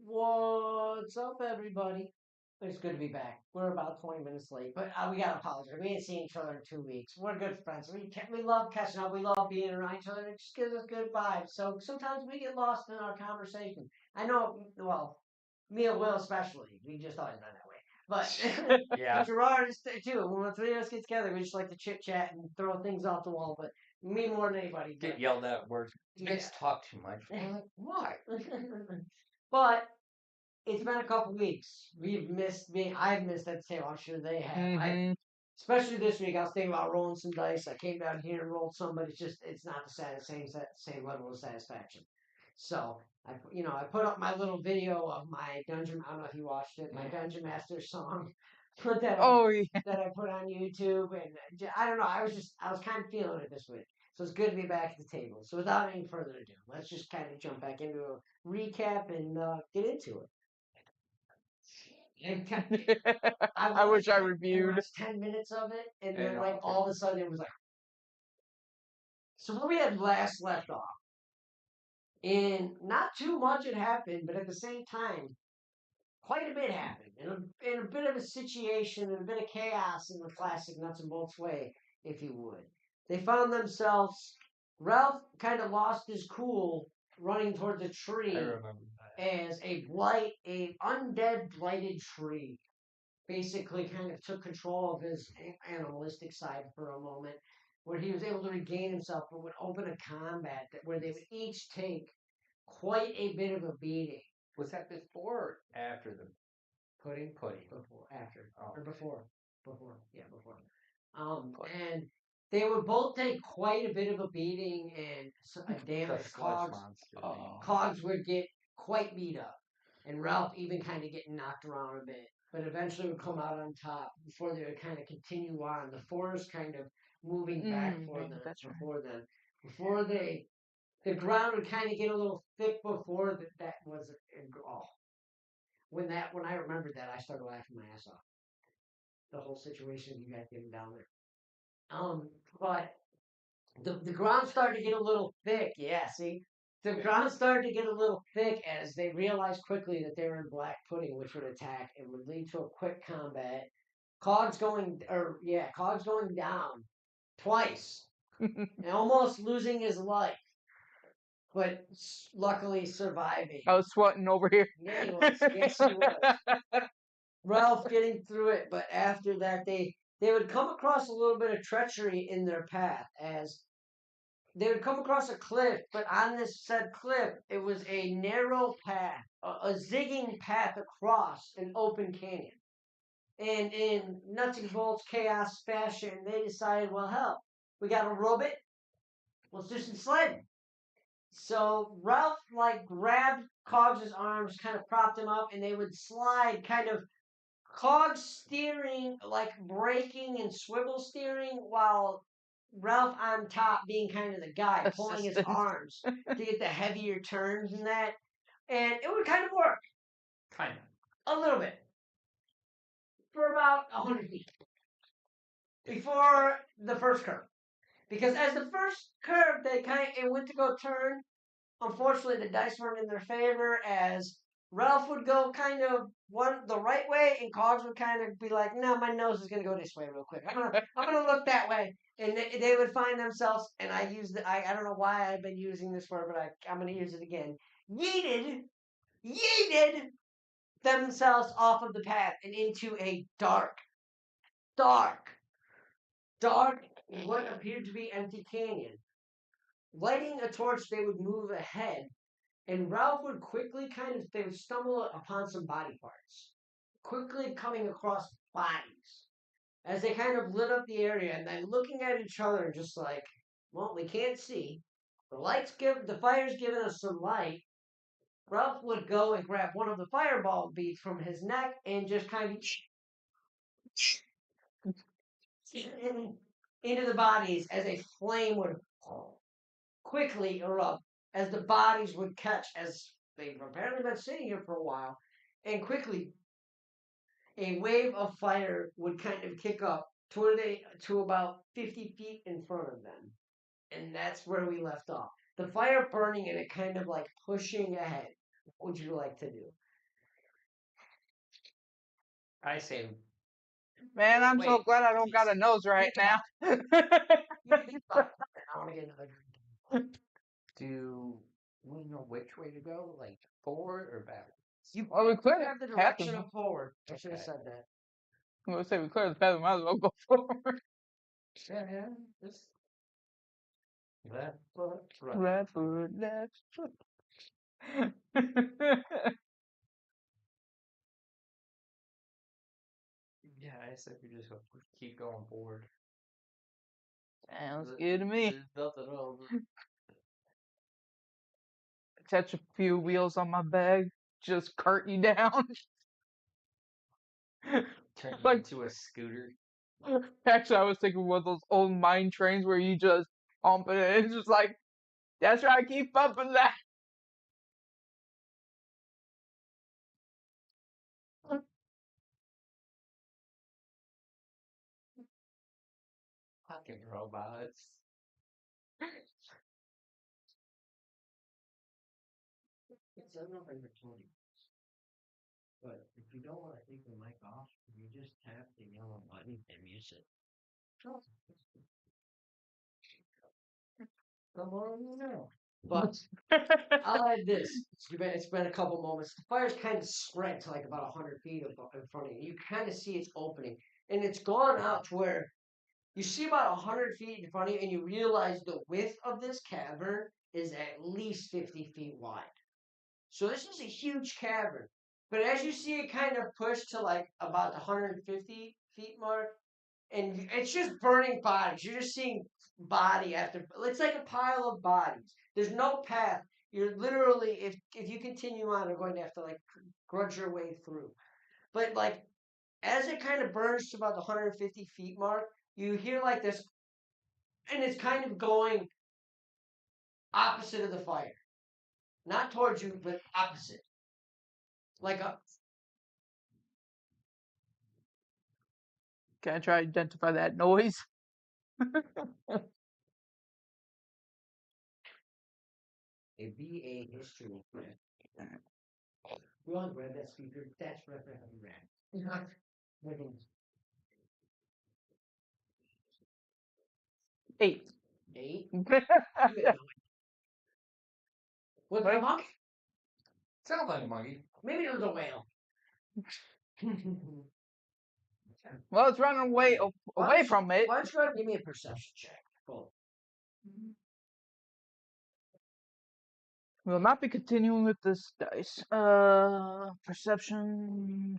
What's up, everybody? It's good to be back. We're about 20 minutes late, but we gotta apologize. We ain't seen each other in 2 weeks. We're good friends. We love catching up. We love being around each other. It just gives us good vibes. So sometimes we get lost in our conversation. I know, well, me and Will especially. We just always been that way. But Yeah. Gerard is too. When the three of us get together, we just like to chit chat and throw things off the wall. But me more than anybody. Get yelled at words. You Yeah. guys talk too much. Why? But it's been a couple weeks. We've missed being. I've missed that table. I'm sure they have. Especially this week, I was thinking about rolling some dice. I came down here and rolled some, but it's not the same level of satisfaction. So I put up my little video of my dungeon. I don't know if you watched it. My Dungeon Master song. Put that up Oh, yeah. that I put on YouTube, and I don't know. I was kind of feeling it this week. So it's good to be back at the table. So without any further ado, let's just kind of jump back into a recap and get into it. And I wish I I reviewed. watched 10 minutes of it, and Yeah, then no, like okay. all of a sudden it was like. So where we had last left off, and not too much had happened, but at the same time, quite a bit happened, in a bit of a situation, and a bit of chaos in the classic nuts and bolts way, if you would. They found themselves. Ralph kind of lost his cool running towards a I tree remember that. as a undead blighted tree basically kind of took control of his animalistic side for a moment, where he was able to regain himself, but would open a combat where they would each take quite a bit of a beating. Was that before or after the Pudding? pudding? After. Oh. Or before. Before. And they would both take quite a bit of a beating and a The damage. sludge monster. Cogs would get quite beat up, and Ralph even kind of getting knocked around a bit, but eventually would come out on top before they would kind of continue on. The forest kind of moving back for them That's right. before the ground would kind of get a little thick before that was when I remembered that, I started laughing my ass off. The whole situation you guys getting down there. But the ground started to get a little thick. Yeah, see, the ground started to get a little thick as they realized quickly that they were in black pudding, which would attack and would lead to a quick combat. Cogs going down twice and almost losing his life, but luckily surviving. I was sweating over here. Yeah, he was. Yes, he was. Ralph getting through it, but after that, they would come across a little bit of treachery in their path as they would come across a cliff, but on this said cliff, it was a narrow path, a zigging path across an open canyon. And in nuts and bolts chaos fashion, they decided, well, hell, we got a robot. Let's do some sledding. So Ralph grabbed Cogs's arms, kind of propped him up, and they would slide, kind of Cogs steering, like braking and swivel steering, while Ralph on top being kind of the guy pulling his arms to get the heavier turns and that. And it would kind of work. Kind of. A little bit. For about 100 feet. Before the first curve. Because as the first curve, it went to go turn. Unfortunately, the dice weren't in their favor as Ralph would go kind of the right way, and Cogs would kind of be like, "No, my nose is gonna go this way real quick. I'm gonna look that way." And they would find themselves, and I don't know why I've been using this word, but I'm gonna use it again. Yeeted themselves off of the path and into a dark, what appeared to be empty canyon. Lighting a torch, they would move ahead, and Ralph would they would stumble upon some body parts, quickly coming across bodies as they kind of lit up the area and then looking at each other, just like, well, we can't see. The fire's giving us some light. Ralph would go and grab one of the fireball beads from his neck and just kind of into the bodies as a flame would quickly erupt as the bodies would catch as they've apparently been sitting here for a while, and quickly a wave of fire would kind of kick up to about 50 feet in front of them. And that's where we left off. The fire burning and it kind of like pushing ahead. What would you like to do? I say Man, I'm so Wait, glad I don't got a nose right now. I want to get another drink. do we know which way to go? Like forward or back? Well, we cleared Have the the path. direction of forward. I should have Okay. said that. I'm gonna say we cleared the path. We might as well go forward. Yeah, just left foot, right. Right foot, left foot. Yeah, I said we just keep going forward. Sounds good to me. There's nothing else. Attach a few wheels on my bag, just cart you down. Turn you Like, into a scooter. actually, I was thinking one of those old mine trains where you just pump it and it's just like, that's right, keep pumping that. Fucking robots. It's a number 20. But if you don't want to take the mic off, you just tap the yellow button and mute it. Come on now. But I'll add this. It's been a couple moments. The fire's kind of spread to like about 100 feet in front of you. You kind of see its opening. And it's gone out to where you see about 100 feet in front of you and you realize the width of this cavern is at least 50 feet wide. So this is a huge cavern. But as you see it kind of push to like about the 150 feet mark, and it's just burning bodies. You're just seeing body after. It's like a pile of bodies. There's no path. You're literally, if you continue on, you're going to have to like grudge your way through. But like as it kind of burns to about the 150 feet mark, you hear like this, and it's kind of going opposite of the fire, not towards you, but opposite, like a. Can I try to identify that noise? A BA history. We all grab that speaker. That's what I read. 8. 8. Yeah. What Right. the fuck? Sounds like a monkey. Maybe it was a whale. Well, it's running away from it. Why don't you go ahead and give me a perception check? Cool. We'll not be continuing with this dice. Perception.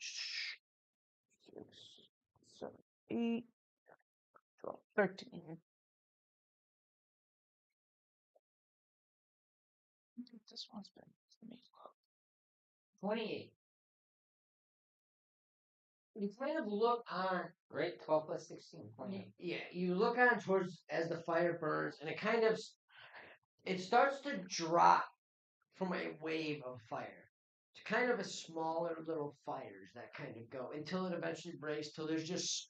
6, 7, 8, 12, 13. This one's been. 28. You kind of look on. Right? 12 plus 16. 28. Yeah, you look on towards as the fire burns, and it starts to drop from a wave of fire to kind of a smaller little fires that kind of go until it eventually breaks till there's just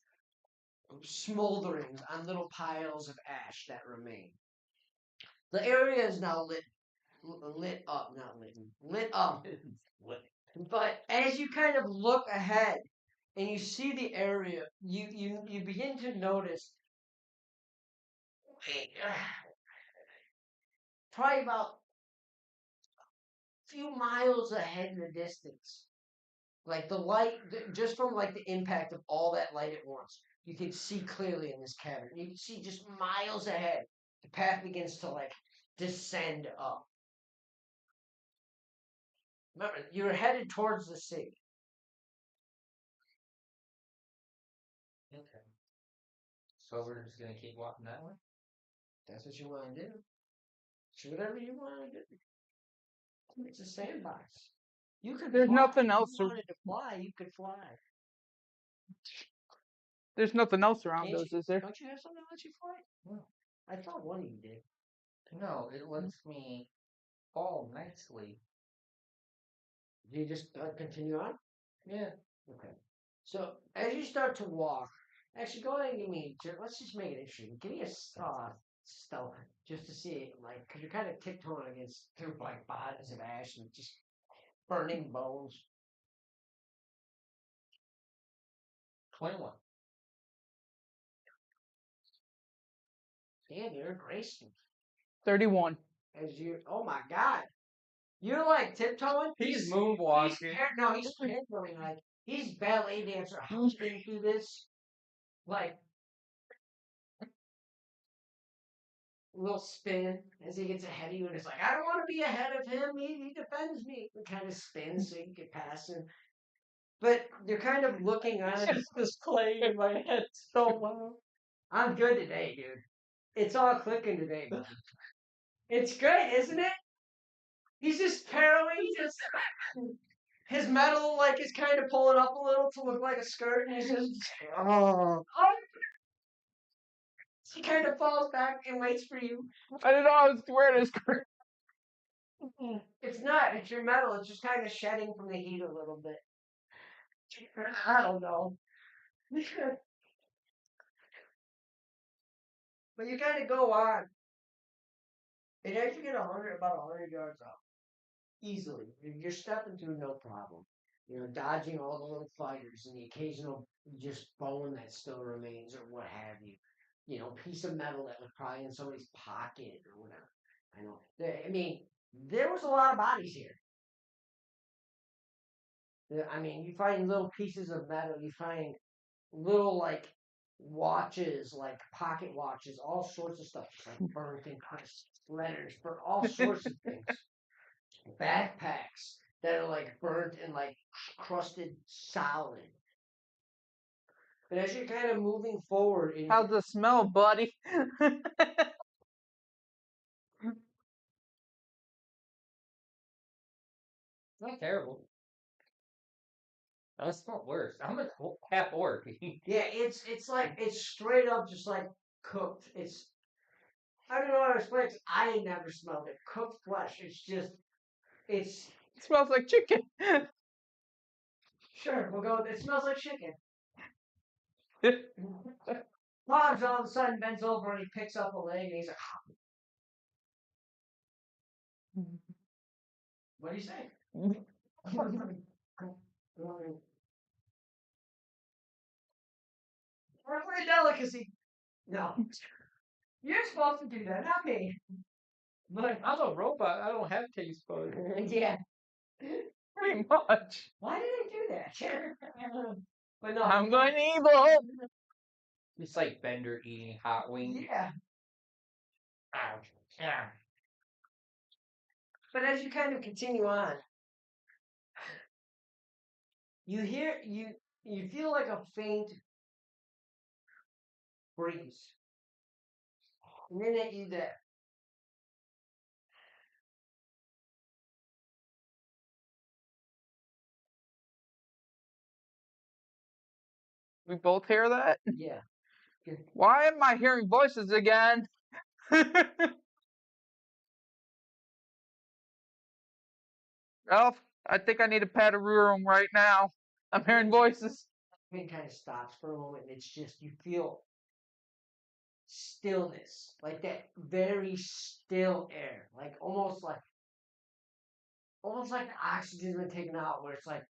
smolderings on little piles of ash that remain. The area is now lit up, not lit up. But as you kind of look ahead and you see the area, you begin to notice probably about a few miles ahead in the distance. Like the light, just from like the impact of all that light at once, you can see clearly in this cavern. You can see just miles ahead. The path begins to like descend up. Remember, you're headed towards the sea. Okay. So we're just gonna keep walking that way? That's what you want to do. Do whatever you want to do. It's a sandbox. You could. There's fly. nothing else. If you wanted to fly, you could fly. There's nothing else around Can't us, you, is there? don't you have something that lets you fly? No. I thought one of you did. No, it lets me fall nicely. Do you just continue on? Yeah. Okay. So as you start to walk, actually go ahead and give me. Let's just make it interesting. Give me a stealth just to see it, like, because you're kind of tiptoeing against through like bodies of ash and just burning bones. 21. Damn, you're graceful. 31. As you, oh my god, you're like tiptoeing. He's moonwalking. No, he's tiptoeing. Like he's ballet dancer hopping through this, like little spin as he gets ahead of you, and it's like I don't want to be ahead of him. He defends me. It kind of spins so you can get past him. But you're kind of looking on it. It's just playing in my head so loud. I'm good today, dude. It's all clicking today, buddy. It's great, isn't it? He's just paralleling. Just his metal like is kind of pulling up a little to look like a skirt, and he's just oh. He kind of falls back and waits for you. I didn't know I was wearing a skirt. It's not. It's your metal. It's just kind of shedding from the heat a little bit. I don't know. But you kind of go on. And as you get about 100 yards up, easily, you're stepping through no problem. You know, dodging all the little fighters and the occasional just bone that still remains or what have you. You know, piece of metal that was probably in somebody's pocket or whatever. I know. I mean, there was a lot of bodies here. I mean, you find little pieces of metal. You find little like watches, like pocket watches, all sorts of stuff, just like burnt and crushed letters for all sorts of things. Backpacks that are like burnt and like crusted solid. But as you're kind of moving forward, and How's the smell, buddy? Not terrible. That smell worse. I'm a half orc. yeah, it's like it's straight up just like cooked. It's I don't know how to explain it. 'Cause I ain't never smelled it. Cooked flesh. It's just it's It smells like chicken. sure we'll go. It smells like chicken. Bob's all of a sudden bends over and he picks up a leg and he's like, "What do you say?" We're a delicacy. No, you're supposed to do that, not me. But I'm a robot. I don't have taste buds. Yeah. Pretty much. Why did I do that? But no. I'm going evil. It's like Bender eating hot wings. Yeah. Yeah. But as you kind of continue on, you hear you feel like a faint breeze. And then at you there. We both hear that? Yeah. Why am I hearing voices again? Elf, I think I need a pad of room right now. I'm hearing voices. It kind of stops for a moment and it's just you feel stillness. Like that very still air. Like almost like the oxygen's been taken out where it's like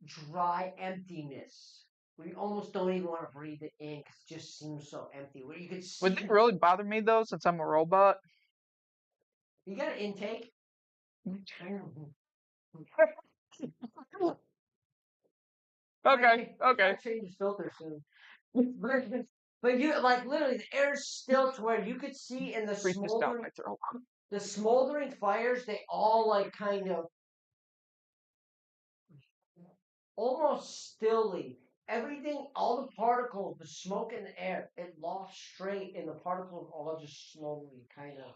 dry emptiness. Where you almost don't even want to breathe it in because it just seems so empty. Where you could see Would it really bother me though, since I'm a robot? you got an intake. Okay, okay. Change his filter soon. But you like literally the air's still to where you could see in the Breathe this down my throat. smoldering fires, they all like kind of almost stilly. Everything, all the particles, the smoke in the air, it lost straight, and the particles all just slowly kind of.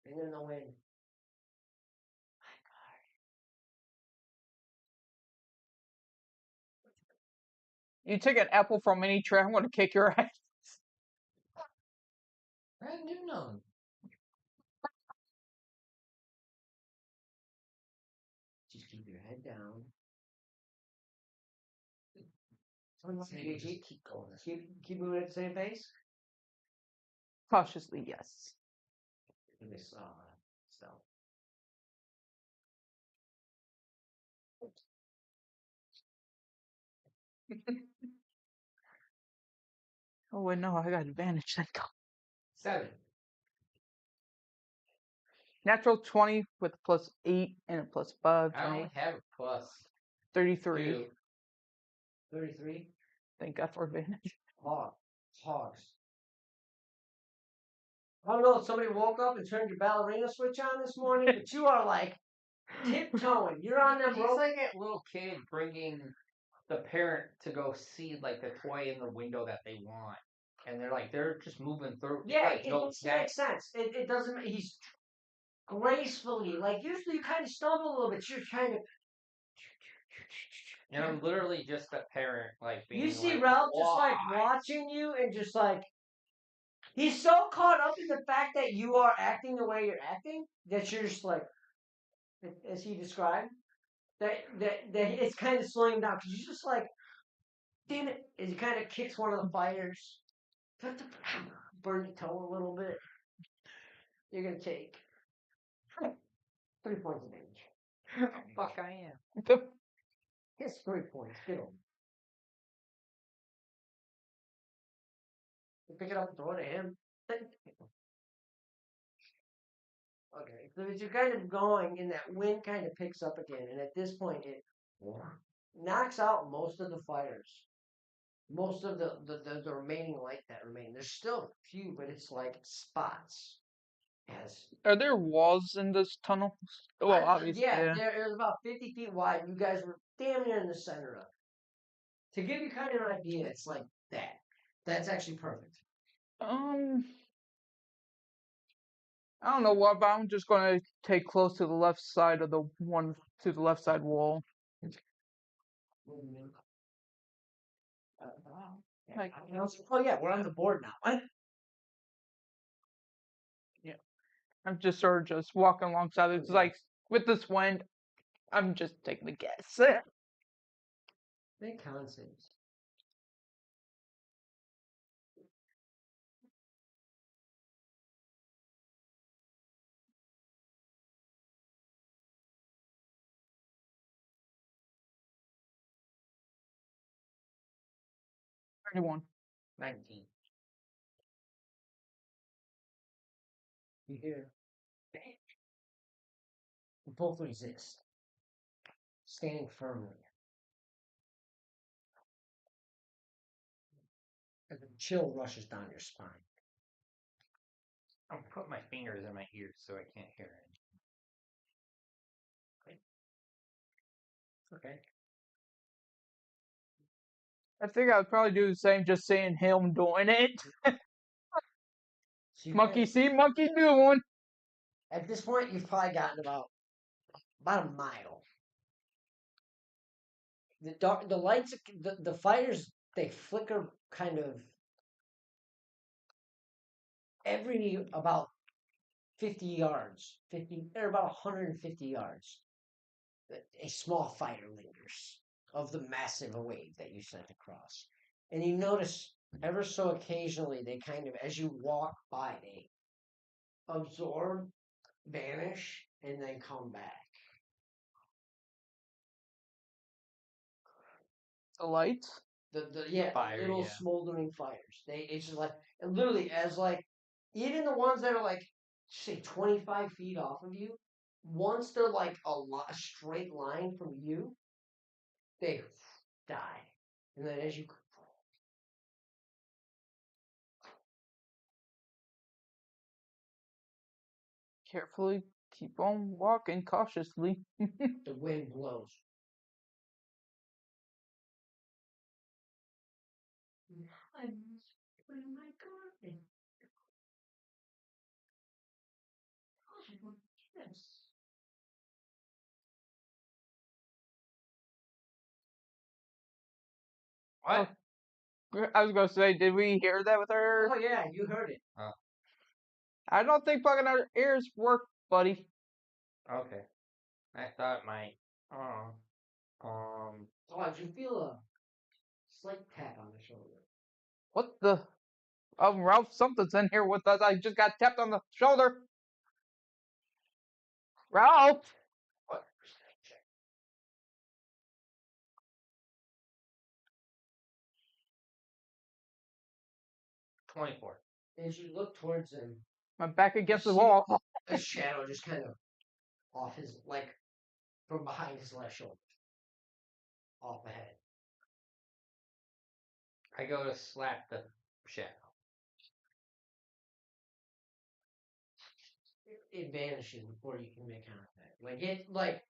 And in the wind. You take an apple from any tree, I'm gonna kick your ass. Brand new none. Just keep your head down. Keep going. Keep moving at the same pace. Cautiously, yes. In this stealth. Oh wait, no, I got advantage. Thank God. 7. Natural 20 with a +8 and a +5. I only have a plus 33. 2. 33. Thank God for advantage. Hogs. I don't know if somebody woke up and turned your ballerina switch on this morning, but you are like tiptoeing. You're on them He's ropes. like that little kid bringing the parent to go see like the toy in the window that they want, and they're just moving through. Yeah, Like, it makes sense. It doesn't. He's gracefully, like usually you kind of stumble a little bit. You're kind of. And I'm literally just a parent, like being You see like, Ralph just like "Why?" watching you and just like he's so caught up in the fact that you are acting the way you're acting that you're just like, as he described, that it's kind of slowing him down because you're just like, damn it, as he kind of kicks one of the fighters, burn your toe a little bit. You're gonna take 3 points of damage. Fuck, I am. It's 3 points. Get him. Pick it up and throw it at him. Okay, so as you're kind of going, and that wind kind of picks up again, and at this point, it knocks out most of the fighters. Most of the remaining light that remain. There's still a few, but it's like spots. Yes. Are there walls in this tunnel? Well, obviously, yeah. It was about 50 feet wide. You guys were damn near in the center of it. To give you kind of an idea, it's like that. That's actually perfect. I don't know what, but I'm just gonna take close to the left side of the one to the left side wall. Like, Oh yeah, we're on the board now. What? yeah, I'm just sort of just walking alongside it. It's like with this wind, I'm just taking a guess. Make con saves. Anyone? 19. You hear? You both resist, standing firmly. As a chill rushes down your spine. I'll put my fingers in my ears so I can't hear it. Okay. I think I'd probably do the same, just seeing him doing it. So Monkey see, monkey do one. at this point, you've probably gotten about a mile. The lights, the fighters, they flicker kind of every about 50 yards, 50 or about 150 yards. A small fighter lingers of the massive wave that you sent across, and you notice ever so occasionally they kind of, as you walk by, they absorb, vanish, and then come back. The lights. The Fire, little yeah. smoldering fires. It's just like, and literally as like even the ones that are like say 25 feet off of you, once they're like a straight line from you, they die, and then as you Carefully keep on walking cautiously. the wind blows. I'm putting my garden. Yes. What? I was gonna say, did we hear that with our? Oh yeah, you heard it. I don't think plugging our ears work, buddy. Okay. I thought it might. Um. Oh, did you feel a slight tap on the shoulder? What the? Oh, Ralph, something's in here with us. I just got tapped on the shoulder. Ralph. What? 24. As you look towards him, My back against the see- wall. a shadow just kind of off his, like, from behind his left shoulder. Off the head. I go to slap the shadow. It vanishes before you can make contact. Like,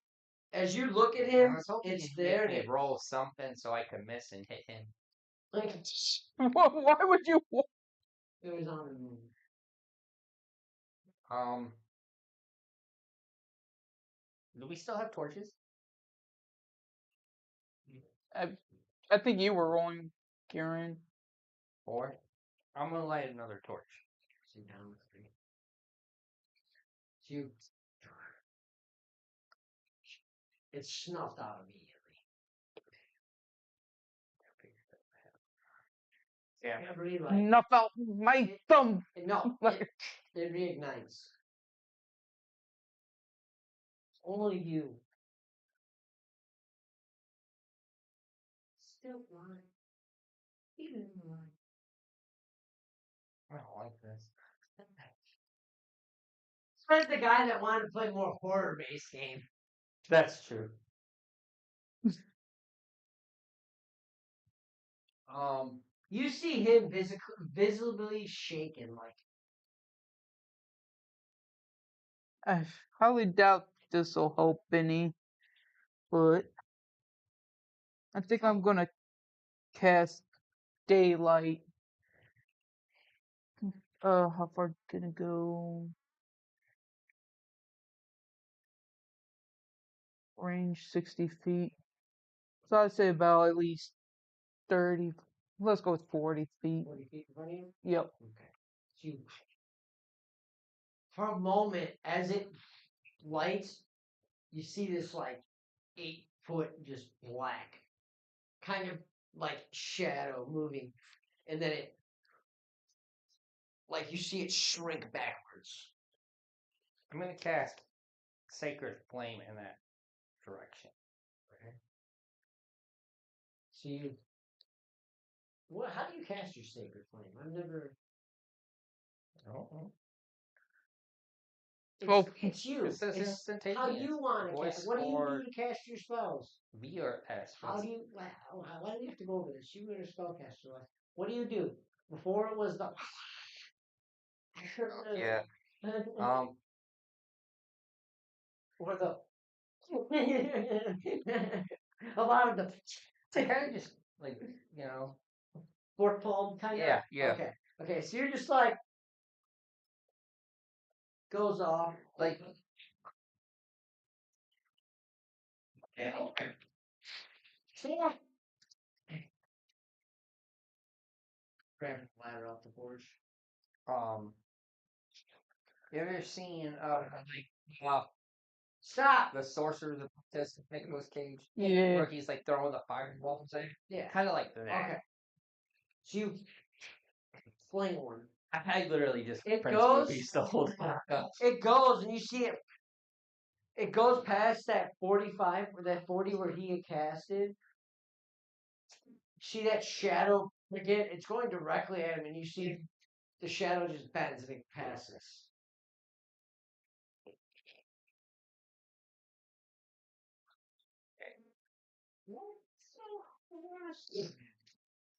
as you look at him, I was hoping it's you'd there. make me roll something so I could miss and hit him. Like, Why would you? it was on the moon. Do we still have torches? I think you were rolling, Kieran. 4. I'm gonna light another torch. Sit down with me. You. It's snuffed out immediately. Yeah. Every light. Enough out my thumb. No, it reignites. Only you. Still blind. Even blind. I don't like this. Where's the guy that wanted to play more horror-based game? That's true. You see him visibly shaken, like I highly doubt this will help any, but I think I'm gonna cast daylight. How far gonna go? Range 60 feet. So I'd say about at least 30. Let's go with 40 feet. 40 feet in front of you. Yep. Okay. So you, for a moment, as it lights, you see this like 8-foot just black, kind of like shadow moving, and then it, like you see it shrink backwards. I'm gonna cast Sacred Flame in that direction. Okay. So you, what? How do you cast your sacred flame? I've never. Oh. It's you. It says It's instantaneous. how you want to Voice cast. What do you or do to cast your spells? V or S. How do you? Why do we have to go over this? You were a spellcaster. What do you do? Before it was the. Yeah. Or the. A lot of the. I kind of just like Fork palm kind of. Yeah. Okay. So you're just like goes off like. Yeah. Grabbing the ladder off the porch. You ever seen Stop. the Sorcerer's Apprentice Nicolas Cage? Yeah. Where he's like throwing the fireballs in? Yeah. Kind of like that. Okay. So you fling one. I literally just It Prince goes. movies the whole time. It goes, and you see it. It goes past that 45, or that 40 where he had casted. See that shadow again? It's going directly at him, and you see the shadow just bends and it passes.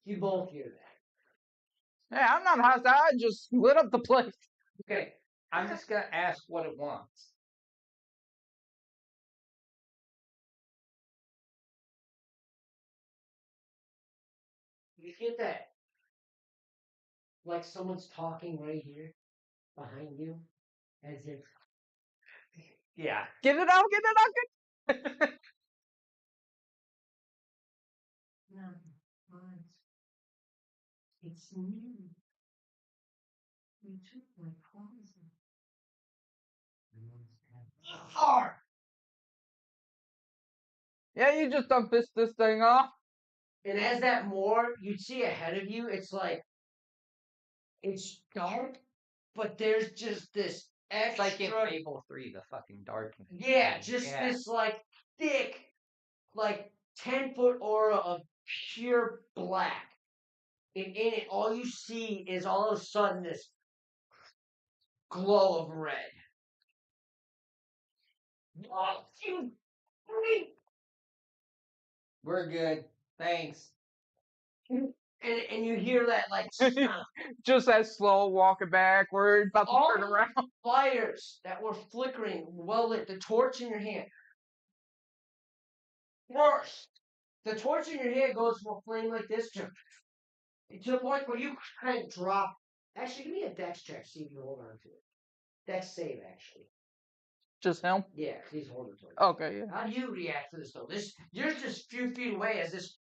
You both hear that. Hey, I'm not hostile. I just lit up the place. Okay, I'm just gonna ask what it wants. You get that? Like someone's talking right here behind you, as if. Yeah. Get it out, get it out, No, it's me. You took my poison. Far. Yeah, you just don't piss this thing off. And as that more, you'd see ahead of you, it's like, it's dark, but there's just this It's extra. like in Fable 3, the fucking darkness. Yeah, just this like thick, like 10-foot aura of pure black. And in it, all you see is all of a sudden this glow of red. Oh, you freak! We're good. Thanks. And you hear that like sound. Just that slow walking backward, about to All turn around. fires that were flickering, well lit, the torch in your hand. Worse, the torch in your hand goes from a flame like this to the point where you kind of drop. Actually, give me a dex check, see if you hold on to it. Dex save, actually. Just him? Yeah, 'cause he's holding to it. Okay, yeah. How do you react to this though? You're just a few feet away as this.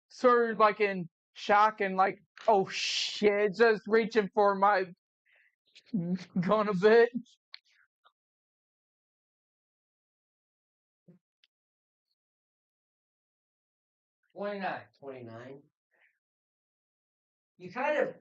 Sort of like in shock and like, oh shit, just reaching for my gun a bit. $29. 29. You kind of,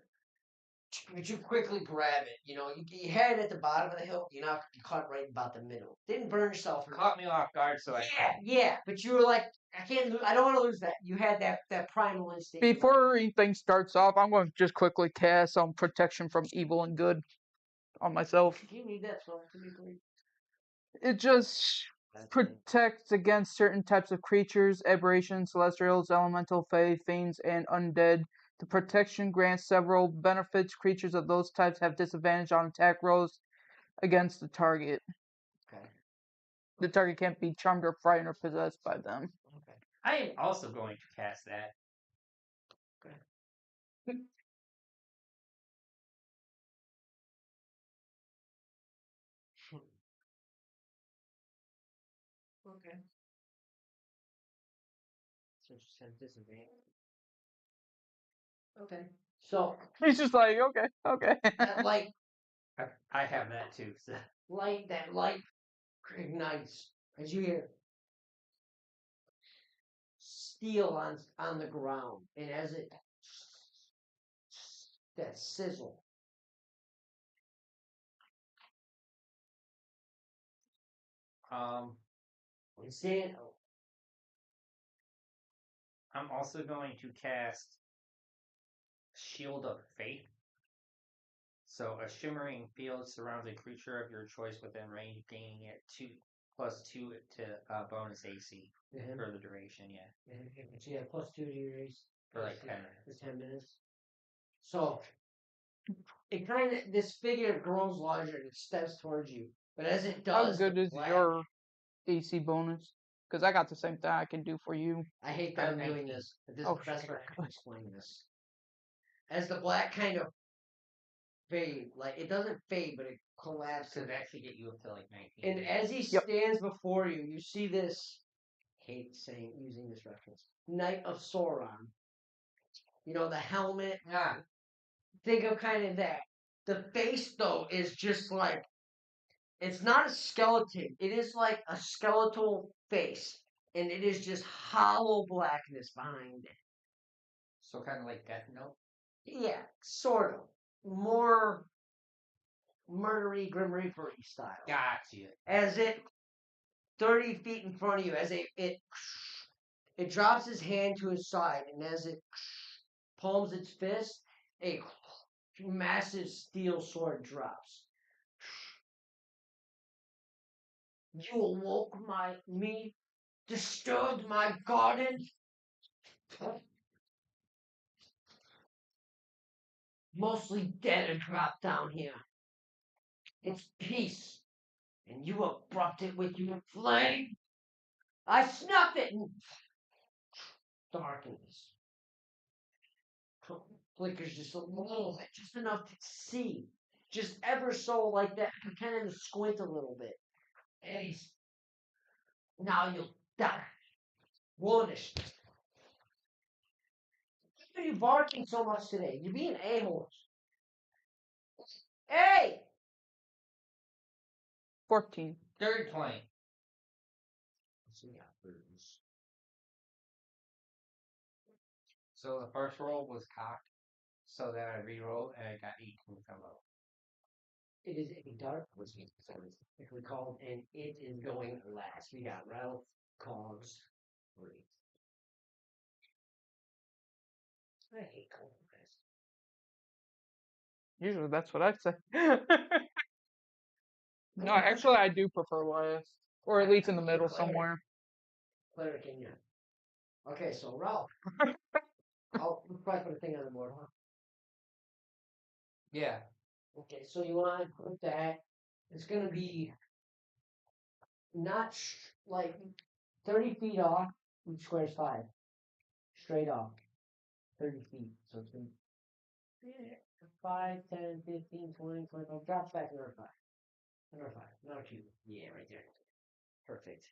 but you quickly grab it. You know, you had it at the bottom of the hill. You caught right about the middle. Didn't burn yourself. Caught me off guard, so Yeah. But you were like, I can't. I don't want to lose that. You had that primal instinct. Before anything starts off, I'm going to just quickly cast some protection from evil and good on myself. Do you need that spell to be great? It just protects against certain types of creatures, aberrations, celestials, elemental, fae, fiends, and undead. The protection grants several benefits. Creatures of those types have disadvantage on attack rolls against the target. Okay. The target can't be charmed or frightened or possessed by them. Okay. I am also going to cast that. Okay. Okay. So just have disadvantage. Okay. So He's just like, okay. that light, I have that too. So. that light ignites as you hear steel on the ground, and as it that sizzle. Insane. I'm also going to cast Shield of Faith. So a shimmering field surrounds a creature of your choice within range, gaining it +2 to bonus AC for the duration. Yeah. So you have +2 to your AC for like 10 minutes. For 10 minutes. So it kind of this figure grows larger and it steps towards you, but as it How does, good is your AC bonus? Because I got the same thing I can do for you. I hate that I'm doing this. But this is the best way I can explain this. As the black kind of fade, like it doesn't fade, but it collapses. Could actually get you up to like 19. And as he stands before you, you see this. Hate using this reference. Knight of Sauron. You know the helmet. Ah. Think of kind of that. The face though is just like it's not a skeleton. It is like a skeletal face, and it is just hollow blackness behind it. So kind of like Death Note. Yeah, sort of. More murdery, grim reapery style. Gotcha. As it 30 feet in front of you, as it drops his hand to his side, and as it palms its fist, a massive steel sword drops. You awoke me, disturbed my garden. Mostly dead and dropped down here. It's peace, and you abrupt it with your flame. I snuff it in darkness. Flickers just a little bit, just enough to see. Just ever so like that, kind of squint a little bit. And now you'll die. Warnished. Why are you barking so much today? You're being a-holes. Hey! 14. Third point. So the first roll was cocked, so then I re-rolled and I got 18 combo. It is a dark whiskey, technically called, and it is going last. We got Ralph, Cogs, 3. I hate compromise. Usually that's what I'd say. No, actually, I do prefer last, or at least in the middle somewhere. Cleric in you. Okay, so Ralph. I'll probably put a thing on the board, huh? Yeah. Okay, so you want to put that. It's going to be not like 30 feet off. Each square's 5. Straight off. 30 feet. So it's going to be 5, 10, 15, 20, 25. Drops back another 5. Another 5. Another 2. Yeah, right there. Perfect.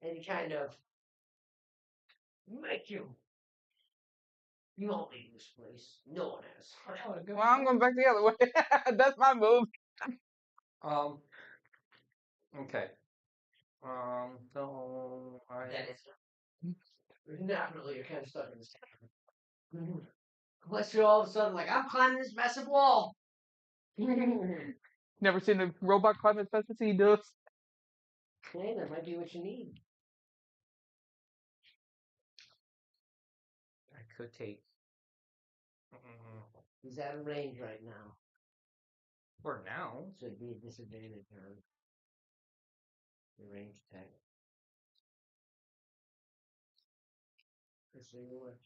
Any kind of make you. You won't leave this place. No one has. Well, I'm going back the other way. That's my move. Okay. So That is not really. You're kind of stuck in this town. Unless you're all of a sudden like, I'm climbing this massive wall. Never seen a robot climb as fast as he does. Okay, that might be what you need. I could take. He's out of range right now. For now. So it'd be a disadvantage on the range attack. Let's see what.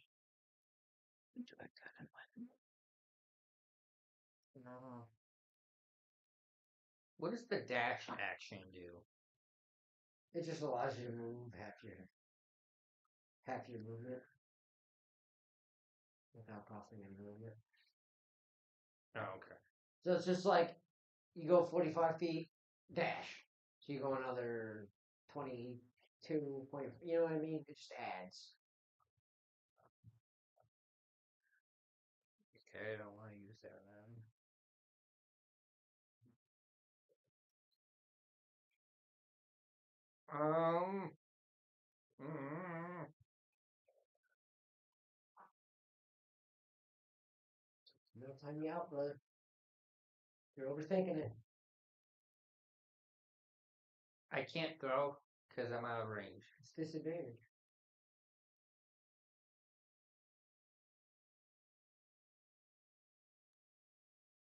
What does the dash action do? It just allows you to move half your movement without costing any movement. Oh, okay. So it's just like you go 45 feet, dash. So you go another 22 point. You know what I mean? It just adds. Okay, I don't want to use that then. No time you out, brother. You're overthinking it. I can't throw because I'm out of range. It's disadvantage.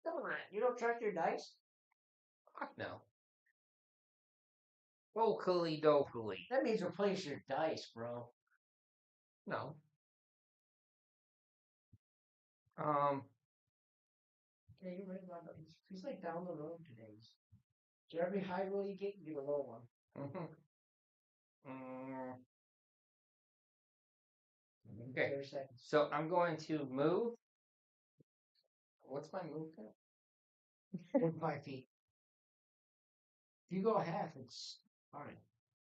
Come on, you don't trust your dice? Fuck no. Vocally dokily. That means replace your dice, bro. No. Yeah, you're right about that. He's like down the road today. So every high roll you get, you get a low one. Okay. So I'm going to move. What's my move then? 5 feet. If you go half, it's fine.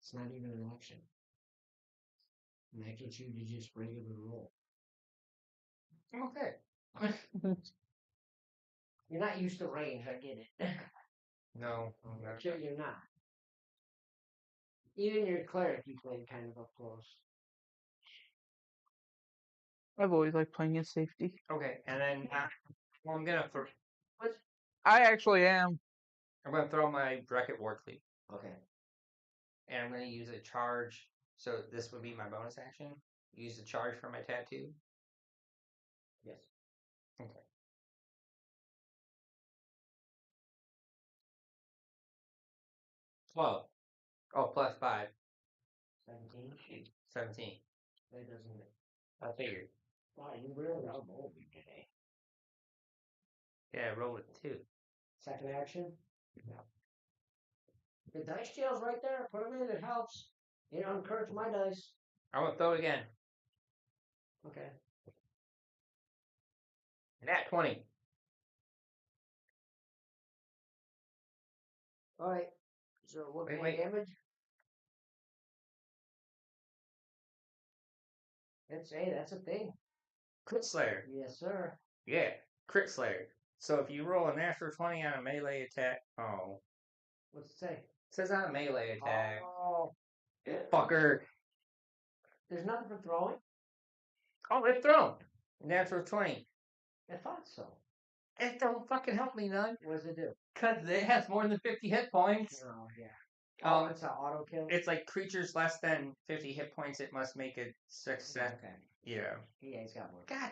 It's not even an action. And that gets you to just regular roll. Okay. You're not used to range, I get it. No. Sure, you're not. Even your cleric, you played kind of up close. I've always liked playing in safety. Okay, and then I'm gonna throw. I actually am. I'm gonna throw my bracket war cleat. Okay. And I'm gonna use a charge. So this would be my bonus action. Use the charge for my tattoo. Yes. Okay. 12. Oh, plus 5. 17. 17. That doesn't hit. I figured. Wow, you really outrolled me today. Yeah, I rolled a 2. Second action? No. The dice jail's right there. Put them in. It helps. It encourages my dice. I'm gonna throw it again. Okay. Nat 20. All right. So what kind of damage? That's a thing. Crit Slayer. Yes, sir. Yeah, Crit Slayer. So if you roll a natural 20 on a melee attack, What's it say? It says on a melee attack. Oh. Fucker. There's nothing for throwing? Oh, it's thrown. Natural 20. I thought so. It don't fucking help me none. What does it do? Because it has more than 50 hit points. Oh, yeah. It's an auto kill? It's like creatures less than 50 hit points, it must make a success. Okay. Yeah. Yeah, he's got more. God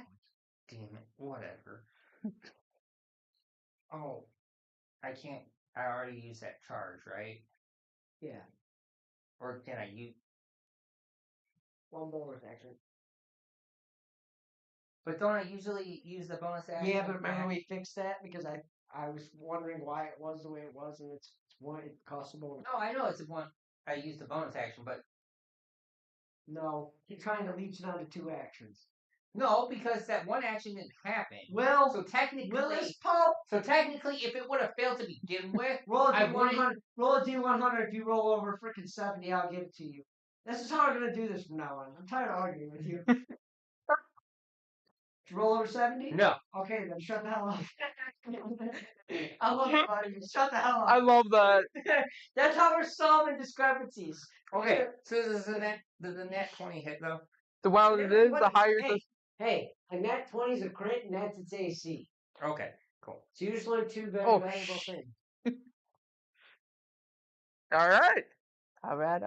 damn it. Whatever. Oh, I can't. I already used that charge, right? Yeah. Or can I use? One bonus action. But don't I usually use the bonus action? Yeah, but remember we fixed that because I was wondering why it was the way it was, and it's one it costs a bonus. No, I know it's one. I used the bonus action, but No, you're trying to leech it onto 2 actions. no, because that one action didn't happen. Well, so technically, Willis Pope. So technically, if it would have failed to begin with, Roll a I D100. Roll a D100. If you roll over freaking 70, I'll give it to you. This is how we're gonna do this from now on. I'm tired of arguing with you. Did you roll over 70? No. Okay, then shut the hell up. I love it, buddy. Shut the hell up. I love that. That's how we're solving discrepancies. Okay, so does the net 20 hit though? The wilder it is, the higher the. Hey, a net 20 is a crit, and that's its AC. Okay, cool. So you just learned 2 very Oh, valuable things. All right. All right.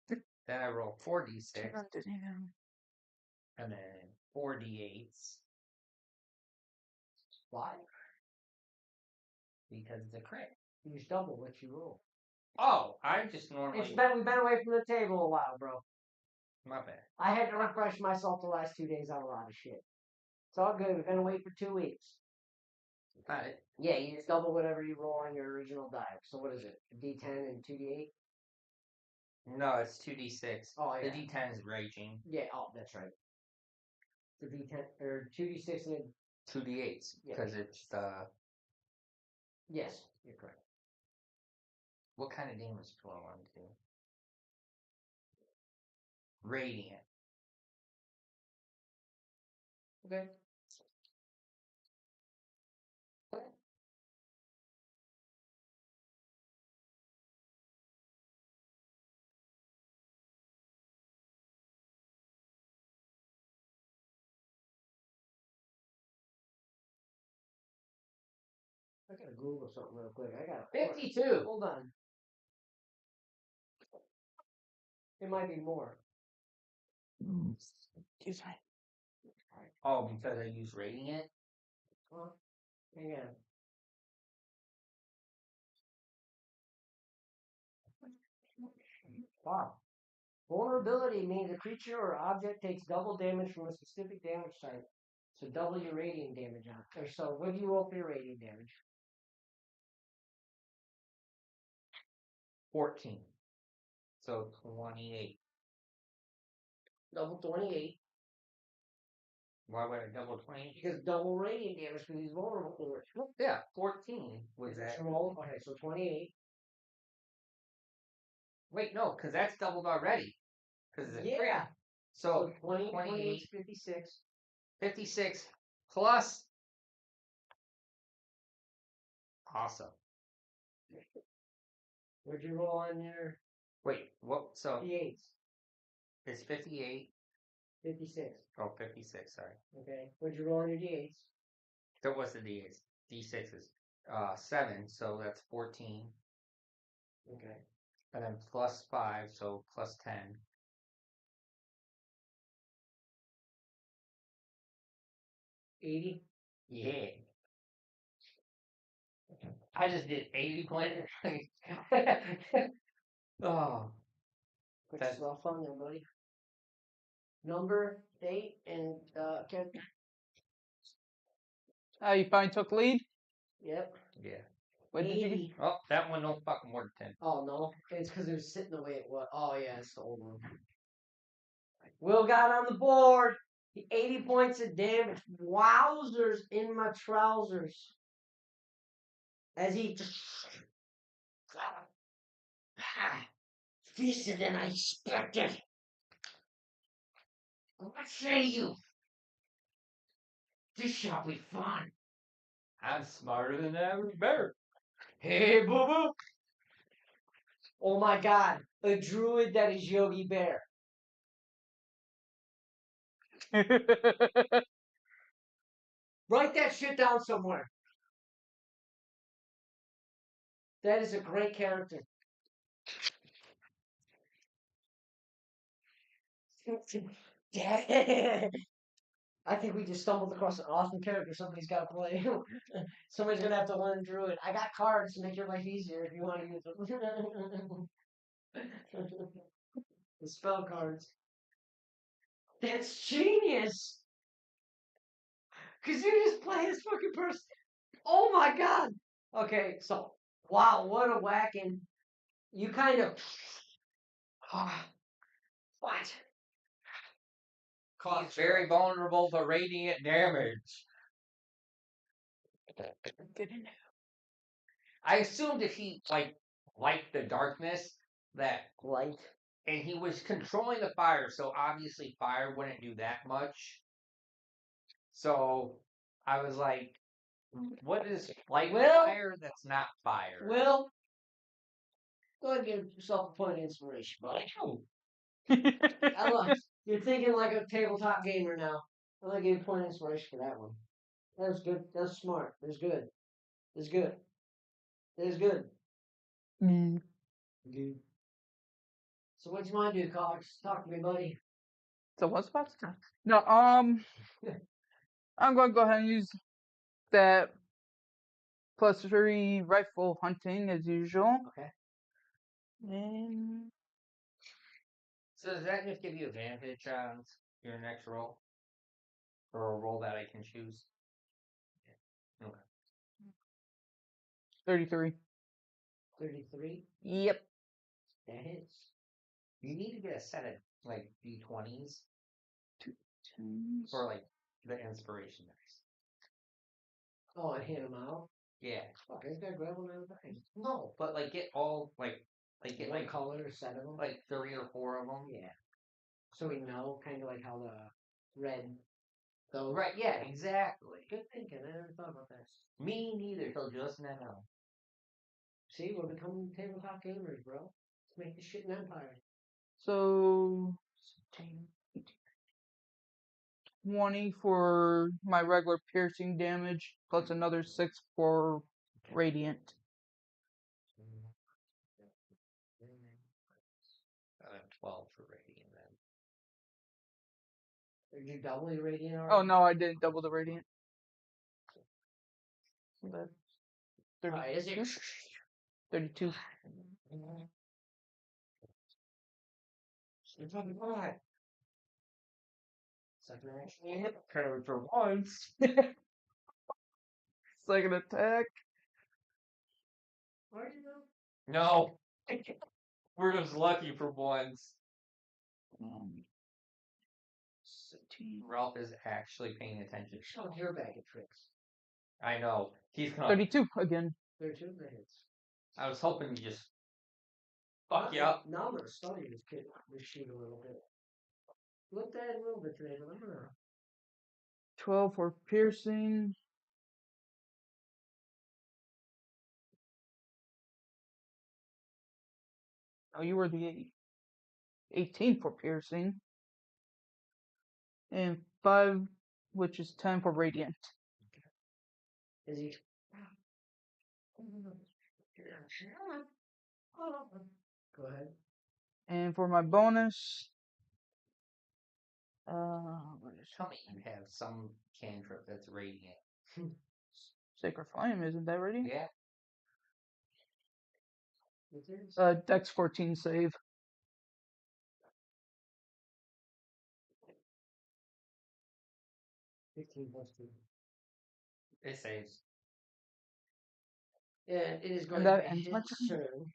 Then I roll 4d6, and then 4d8s. Why? Because it's a crit. You just double what you roll. Oh, I just normally. We've been away from the table a while, bro. My bad. I had to refresh myself the last 2 days on a lot of shit. It's all good. We've been away for 2 weeks. Got it. Yeah, you just double whatever you roll on your original die. So what is it? A D10 and 2D8? No, it's 2d6. Oh, yeah. The d10 is raging. Yeah, oh, that's right. The D10, or 2D6 and 2d8s, because it's the. Yes, you're correct. What kind of damage do I want to do? Radiant. Okay. I gotta Google something real quick. I got 52. Hold on. It might be more. Excuse me. Oh, because I use radiant? Huh? Hang on. Wow. Vulnerability means a creature or object takes double damage from a specific damage type. So double your radiant damage on. Or so what do you roll for your radiant damage? 14. So 28. Double 28. Why would I double 28? Because double radiant damage because he's vulnerable to it. Yeah, 14 was that. Roll. Okay, so 28. Wait, no, because that's doubled already. Because it's a crit. Yeah. So 20, 28, 28, 56. 56 plus. Awesome. What'd you roll on your Wait, what? So D8s? it's 58. 56. Oh, 56, sorry. Okay. What'd you roll on your D8s? That was the D8s. D6s. 7, so that's 14. Okay. And then plus 5, so plus 10. 80. Yeah. I just did 80 points. Oh. Put That's- yourself on there, buddy. Number, date, and character. Oh, you finally took lead? Yep. Yeah. What did you get? 80. Oh, that one don't fucking more than 10. Oh, no. It's because it was sitting the way it was. Oh, yeah, it's the old one. Will got on the board. 80 points of damage. Wowzers in my trousers. As he just feasted than I expected. What say you? This shall be fun. I'm smarter than average bear. Hey, boo boo. Oh my god. A druid that is Yogi Bear. Write that shit down somewhere. That is a great character. I think we just stumbled across an awesome character somebody's got to play. Somebody's going to have to learn Druid. I got cards to make your life easier if you want to use them. The spell cards. That's genius! Because you just play this fucking person. Oh my god! Okay, so, wow, what a whacking. You kind of. What? He's very vulnerable to radiant damage. Get in there. I assumed if he liked the darkness that Light. and he was controlling the fire, so obviously fire wouldn't do that much. So I was like, what is fire that's not fire? Will, go ahead and give yourself a point of inspiration, buddy. I love, you're thinking like a tabletop gamer now. I'm gonna give you a point of inspiration for that one. That was good. That was smart. That was good. That was good. That was good. Good. So what do you want to do, Cox? Talk to me, buddy. So what's about to No, I'm going to go ahead and use that +3 rifle hunting as usual. Okay. And So does that just give you advantage on your next roll? Or a roll that I can choose? Okay. 33. 33. Yep. That hits. You need to get a set of D20s 2 tens. for the inspiration dice. Oh, and hand them out. Yeah. Fuck, I just gotta grab one out of the bag. No, but get all get One color, a set of them. 3 or 4 of them. Yeah. So we know kind of like how the red goes. Right, yeah, exactly. Good thinking. I never thought about that. Me neither till just now. See, we're becoming tabletop gamers, bro. Let's make this shit an empire. So 20 for my regular piercing damage, plus another 6 for radiant. 12 for radiant then. Did you double your radiant already? Oh no, I didn't double the radiant. But 32. Is it? 32. Second action. Carry for once. Second attack. Are you though? No. We're just lucky for once. 17. Ralph is actually paying attention. Shove your bag of tricks. I know. He's gonna 32 again. 32 hits. I was hoping to just fuck you up. Now I'm gonna study this sheet a little bit. Looked at it a little bit today, but I'm gonna. 12 for piercing. Oh, you were the 18 for piercing. And 5, which is 10 for radiant. Is he? Go ahead. And for my bonus, Tell me you have some cantrip that's radiant. Sacred Flame, isn't that radiant? Yeah. Dex 14 save. It saves. Yeah, it is going And that to be ends my his turn. turn.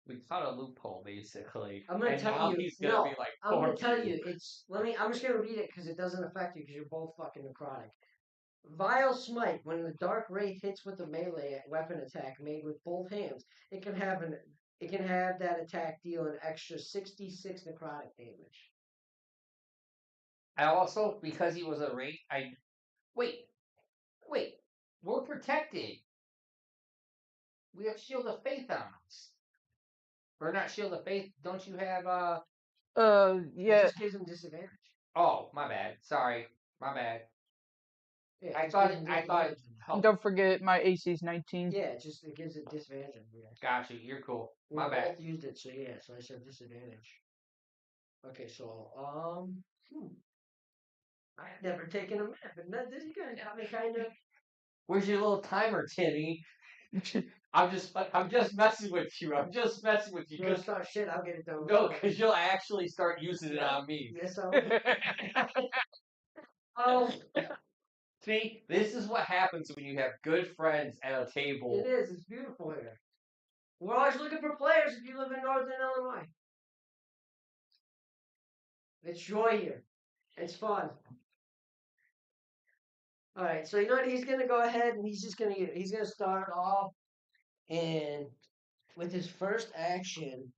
We caught a loophole basically. I'm gonna and tell now you. he's gonna No, be like, I'm gonna "Fuck tell you." you. It's I'm just gonna read it because it doesn't affect you because you're both fucking necrotic. Vile Smite. When the Dark Wraith hits with a melee weapon attack made with both hands, it can have that attack deal an extra 66 necrotic damage. I also, because he was a wraith, wait, we're protected. We have Shield of Faith on us. Or not Shield of Faith, don't you have, It Yeah. just gives him disadvantage. oh, my bad, sorry, my bad. Yeah, I it thought gives it him it disadvantage. And don't forget my AC is 19. Yeah, it gives it disadvantage. Yeah. Got you. You're cool. We My bad. both used it, so yeah. So I said disadvantage. Okay, so I've never taken a map, and this is gonna got me kind of. Where's your little timer, Timmy? I'm just messing with you. I'm just messing with you. Don't start shit. I'll get it done. No, because you'll actually start using it Yeah. on me. Yes, I will. Oh, See, this is what happens when you have good friends at a table. it is. It's beautiful here. We're always looking for players if you live in Northern Illinois. It's joy here. It's fun. All right, so you know what? He's gonna go ahead and he's gonna start off and with his first action,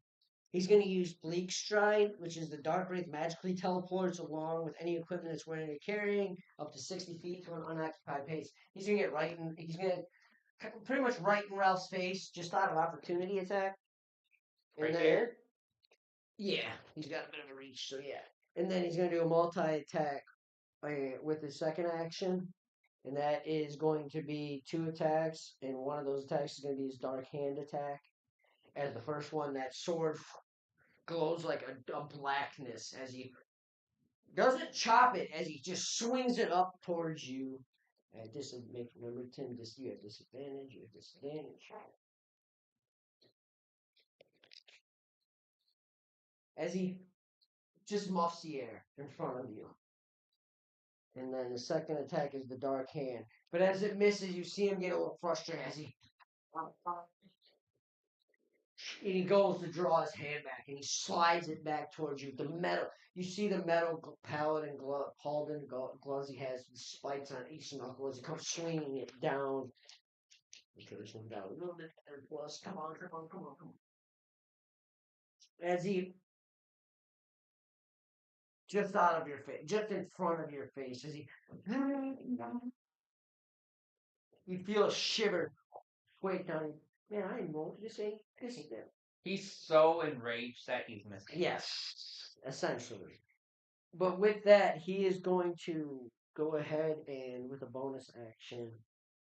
he's gonna use Bleak Stride, which is the Dark Wraith magically teleports along with any equipment it's wearing or carrying up to 60 feet to an unoccupied pace. He's gonna get he's gonna pretty much right in Ralph's face, just out of opportunity attack. Right then, there? Yeah, he's got a bit of a reach, so yeah. And then he's gonna do a multi attack with his second action. And that is going to be 2 attacks, and one of those attacks is going to be his Dark Hand attack. As the first one, that sword glows like a blackness as he doesn't chop it, as he just swings it up towards you. Remember, Tim, you have disadvantage. You have disadvantage. As he just muffs the air in front of you. And then the second attack is the Dark Hand. But as it misses, you see him get a little frustrated as he goes to draw his hand back, and he slides it back towards you. The metal, you see the metal paladin gloves he has with spikes on each knuckle as he comes swinging it down. Okay, this one down a little bit better plus. Come on. As he just out of your face, just in front of your face, as you feel a shiver quake down. Man, I didn't know this ain't there. He's so enraged that he's missing. Yes, essentially. But with that, he is going to go ahead and with a bonus action,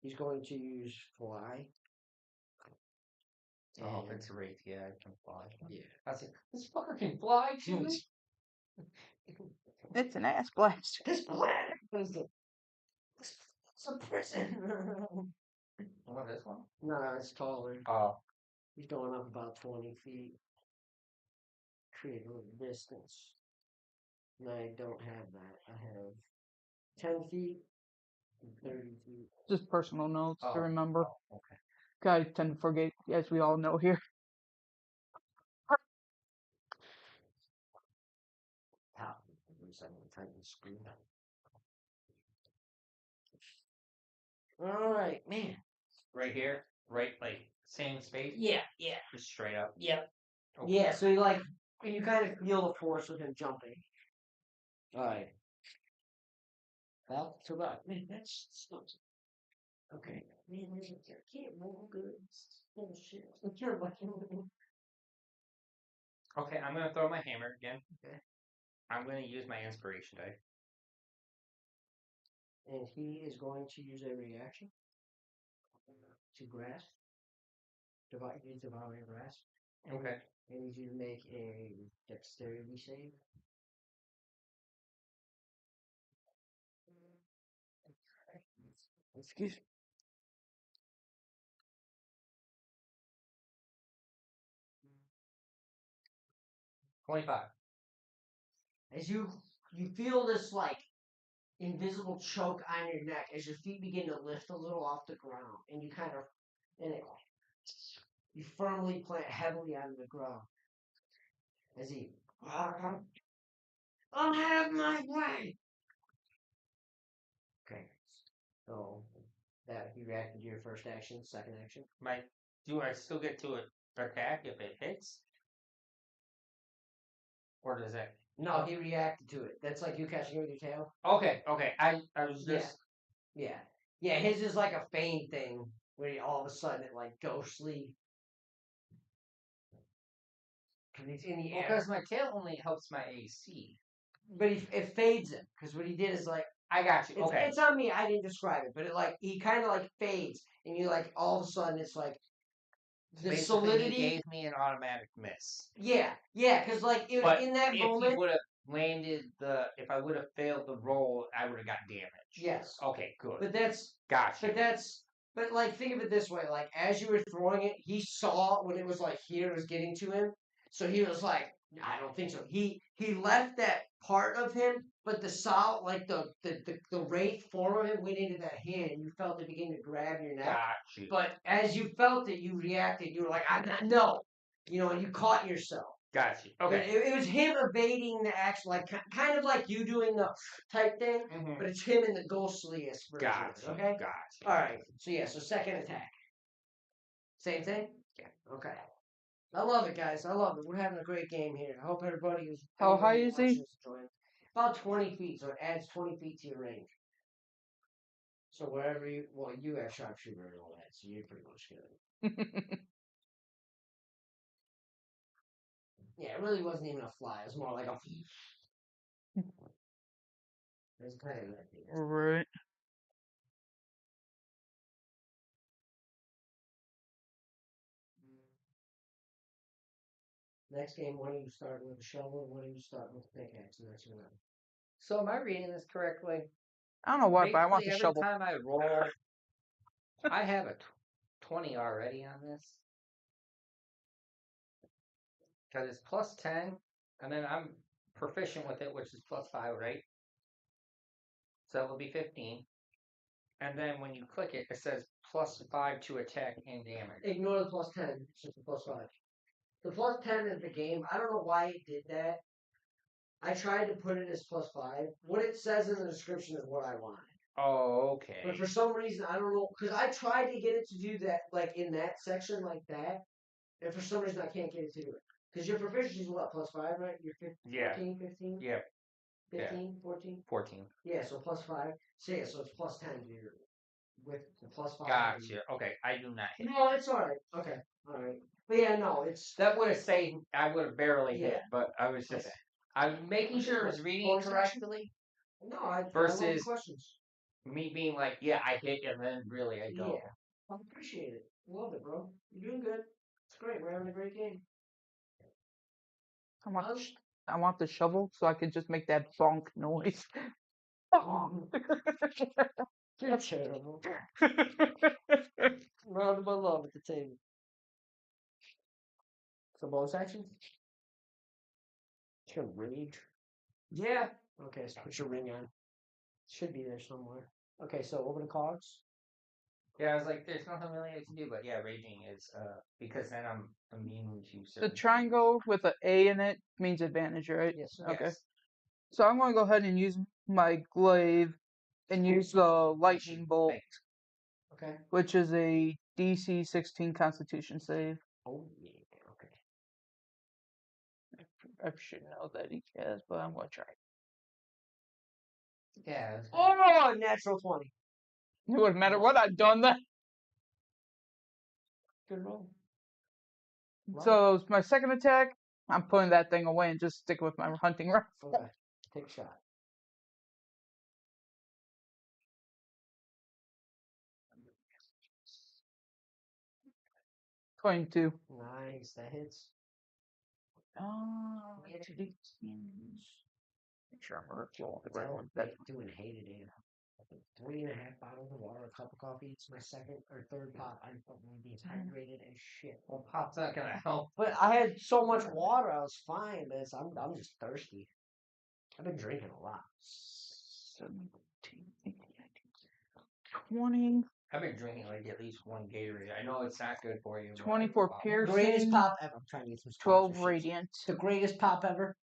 he's going to use fly. Oh, if it's a wraith, yeah, it can fly. Yeah. I said, this fucker can fly too. It's an ass blast. This planet is it's a prison. What, this one? No, it's taller. Oh. He's going up about 20 feet. Create a little distance. And I don't have that. I have 10 feet and 30 feet. Just personal notes to Oh. remember. Oh, okay. I tend to forget, as we all know here. Top. Tighten the screen. All right, man. Right here? Right, like, same space? Yeah. Just straight up? Yep. Okay. Yeah, so you kind of feel the force of him jumping. Alright. Well, so that, man, that's okay. Man, I can't roll good. Bullshit. Okay, I'm gonna throw my hammer again. Okay. I'm gonna use my inspiration die. And he is going to use a reaction to grasp. Use devouring grasp. Okay. I need you to make a dexterity save. Excuse me. $25. As you feel this like invisible choke on your neck as your feet begin to lift a little off the ground, and you kind of you firmly plant heavily on the ground as he I'll have my way. Okay, so that you reacted to your first action, second action. Do I still get to attack if it hits? Or does that? No, he reacted to it. That's like you catching it with your tail. Okay. I was just. Yeah. His is like a feign thing where all of a sudden it like ghostly. Because he's in the air. Because my tail only helps my AC. But it fades him because what he did is like I got you. Okay. It's on me. I didn't describe it, but he kind of like fades, and you like all of a sudden it's like the Basically, solidity. he gave me an automatic miss. Yeah, because like But in that if moment, he would have landed if I would have failed the roll, I would have got damaged. yes. Okay, good. But that's Gotcha. but like think of it this way: like as you were throwing it, he saw when it was like here, it was getting to him, so he was like, I don't think so. He left that part of him, but the solid, like the wraith form of him went into that hand, and you felt it begin to grab your neck. Gotcha. But as you felt it, you reacted. You were like, I'm not, no, and you caught yourself. Gotcha. Okay. It was him evading the action, like kind of like you doing the type thing, but it's him in the ghostliest version. Gotcha. Okay. Gotcha. All right. So yeah. So second attack. Same thing. Yeah. Okay. I love it, guys. I love it. We're having a great game here. I hope everybody is. How high is he? About 20 feet, so it adds 20 feet to your range. So wherever you have sharpshooter and all that, so you're pretty much good. Yeah, it really wasn't even a fly. It was more like a. It's kind of that thing. Right. Next game, one of you start with a shovel, and one of you start with a pickaxe, and that's your round. So am I reading this correctly? I don't know why, but I want the Every shovel. time I roll, I have a 20 already on this. Because it's plus 10, and then I'm proficient with it, which is plus 5, right? So it'll be 15. And then when you click it, it says plus 5 to attack and damage. Ignore the plus 10. It's just the plus 5. The plus 10 is the game. I don't know why it did that. I tried to put it as plus 5. What it says in the description is what I wanted. Oh, okay. But for some reason, I don't know. Because I tried to get it to do that, like in that section, like that. And for some reason, I can't get it to do it. Because your proficiency is what, plus 5, right? You're 15, 15? Yeah. 15, 14? 14. Yeah, so plus 5. So yeah, so it's plus 10 to your, with the plus 5. Gotcha. Okay, I do not hit. No, it's alright. Okay, alright. But yeah, no, it's. That would have saved. I would have barely hit, Yeah. but I was just. Okay. I was making sure I was reading it correctly. No, I love the Versus questions. me being like, yeah, I hit, and then really I don't. Yeah. I appreciate it. Love it, bro. You're doing good. It's great. We're having a great game. I want the shovel so I can just make that bonk noise. Bonk. That's terrible. Round of love at the table. So bonus action? It's gonna rage. Yeah. Okay, so put your ring on. Should be there somewhere. Okay, so over the cards. Yeah, I was like, there's nothing really I can do, but yeah, raging is because then I'm immune to The certain. triangle with an A in it means advantage, right? Yes. Okay. Yes. So I'm going to go ahead and use my glaive and use the lightning bolt, Okay. which is a DC 16 Constitution save. Oh yeah. Okay. I should know that he has, but I'm going to try. Yeah. Oh, natural 20. It wouldn't matter what I'd done then. Good roll. So my second attack, I'm putting that thing away and just stick with my hunting rifle. Okay. Take a shot. .22. Nice. That hits. Make sure I'm rolling the right one. That's doing hated it. 3.5 bottles of water, a cup of coffee. It's my second or third pop. I'm fucking dehydrated as shit. Well, pop's not gonna help. But I had so much water, I was fine. But I'm just thirsty. I've been drinking a lot. 17, 18, 20. I've been drinking like at least one Gatorade. I know it's not good for you. 24 piercing. Greatest pop ever. I'm trying to get some 12 radiant. The greatest pop ever.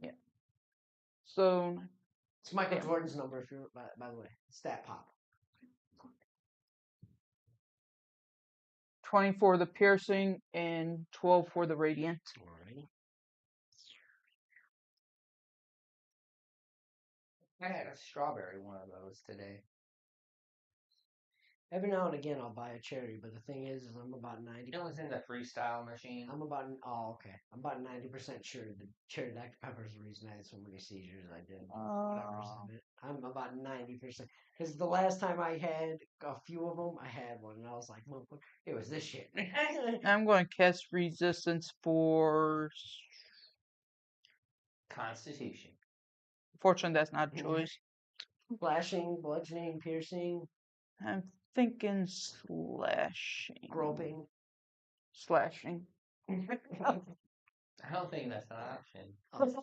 Yeah. So it's Michael Jordan's number, if you're by the way. Stat pop. 20 for the piercing and 12 for the radiant. Alrighty. I had a strawberry one of those today. Every now and again, I'll buy a cherry, but the thing is I'm about 90. It was in the freestyle machine. I'm about 90% sure the cherry Dr Pepper is the reason I had so many seizures. I did. I'm about 90% because the last time I had a few of them, I had one, and I was like, "Motherfucker, it was this shit." I'm going to cast resistance for. Constitution. Fortunately, that's not a choice. Flashing, bludgeoning, piercing, I'm thinking slashing. groping. Slashing. I don't think that's an option.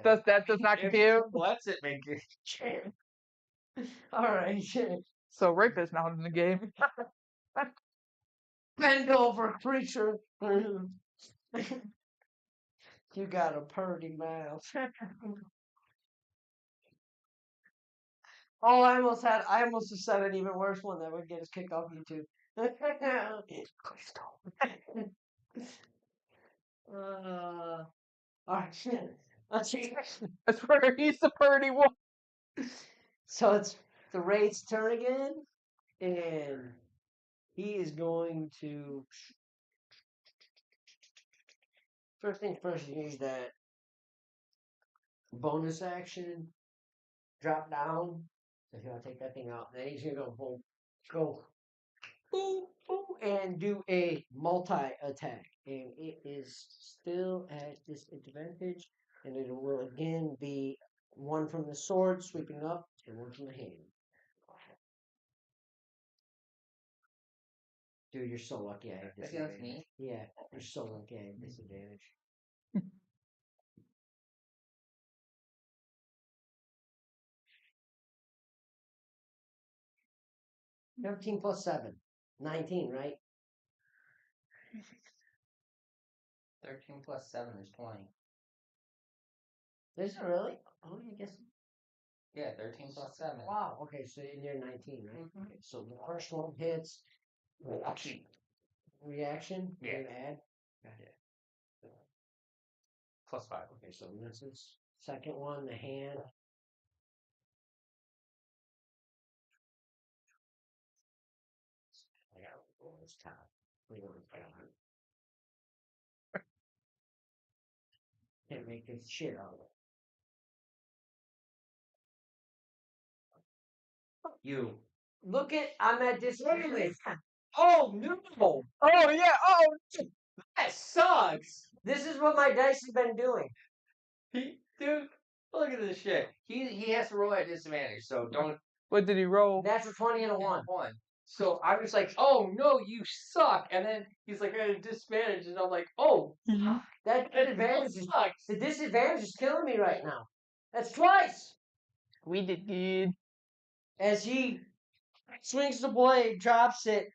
That does not compute. Let's it make it. All right. So rape is not in the game. Bend over, creature. You got a purty mouth. Oh, I almost have said an even worse one that would get us kicked off YouTube. All right, let's see. That's where he's the purdy one. So it's the Raid's turn again, and he is going to. First thing first, you use that bonus action, drop down. So if you want to take that thing out, then he's gonna go boom, go boom, boom, and do a multi attack, and it is still at disadvantage, and it will again be one from the sword sweeping up and one from the hand. Dude, you're so lucky I have Against disadvantage. me? Yeah, you're so lucky I have disadvantage. 13 plus 7. 19, right? 13 plus 7 is 20. Is it really? Oh, I guess. Yeah, 13 plus 7. Wow. Okay, so you're 19, right? Okay, so the first one hits. Reaction? Yeah. You add? Plus 5. Okay, so misses. Second one, the hand. I got to roll this top. Can't make this shit out of it. You. Look at, I'm at disadvantage. Oh, no. Oh yeah. Oh. That sucks. This is what my dice has been doing. Dude, look at this shit. He has to roll at disadvantage, so don't. What did he roll? Natural 20 and a 1. So I was like, oh no, you suck. And then he's like, at a disadvantage, and I'm like, oh, That disadvantage sucks. The disadvantage is killing me right now. That's twice. We did good. As he swings the blade, drops it.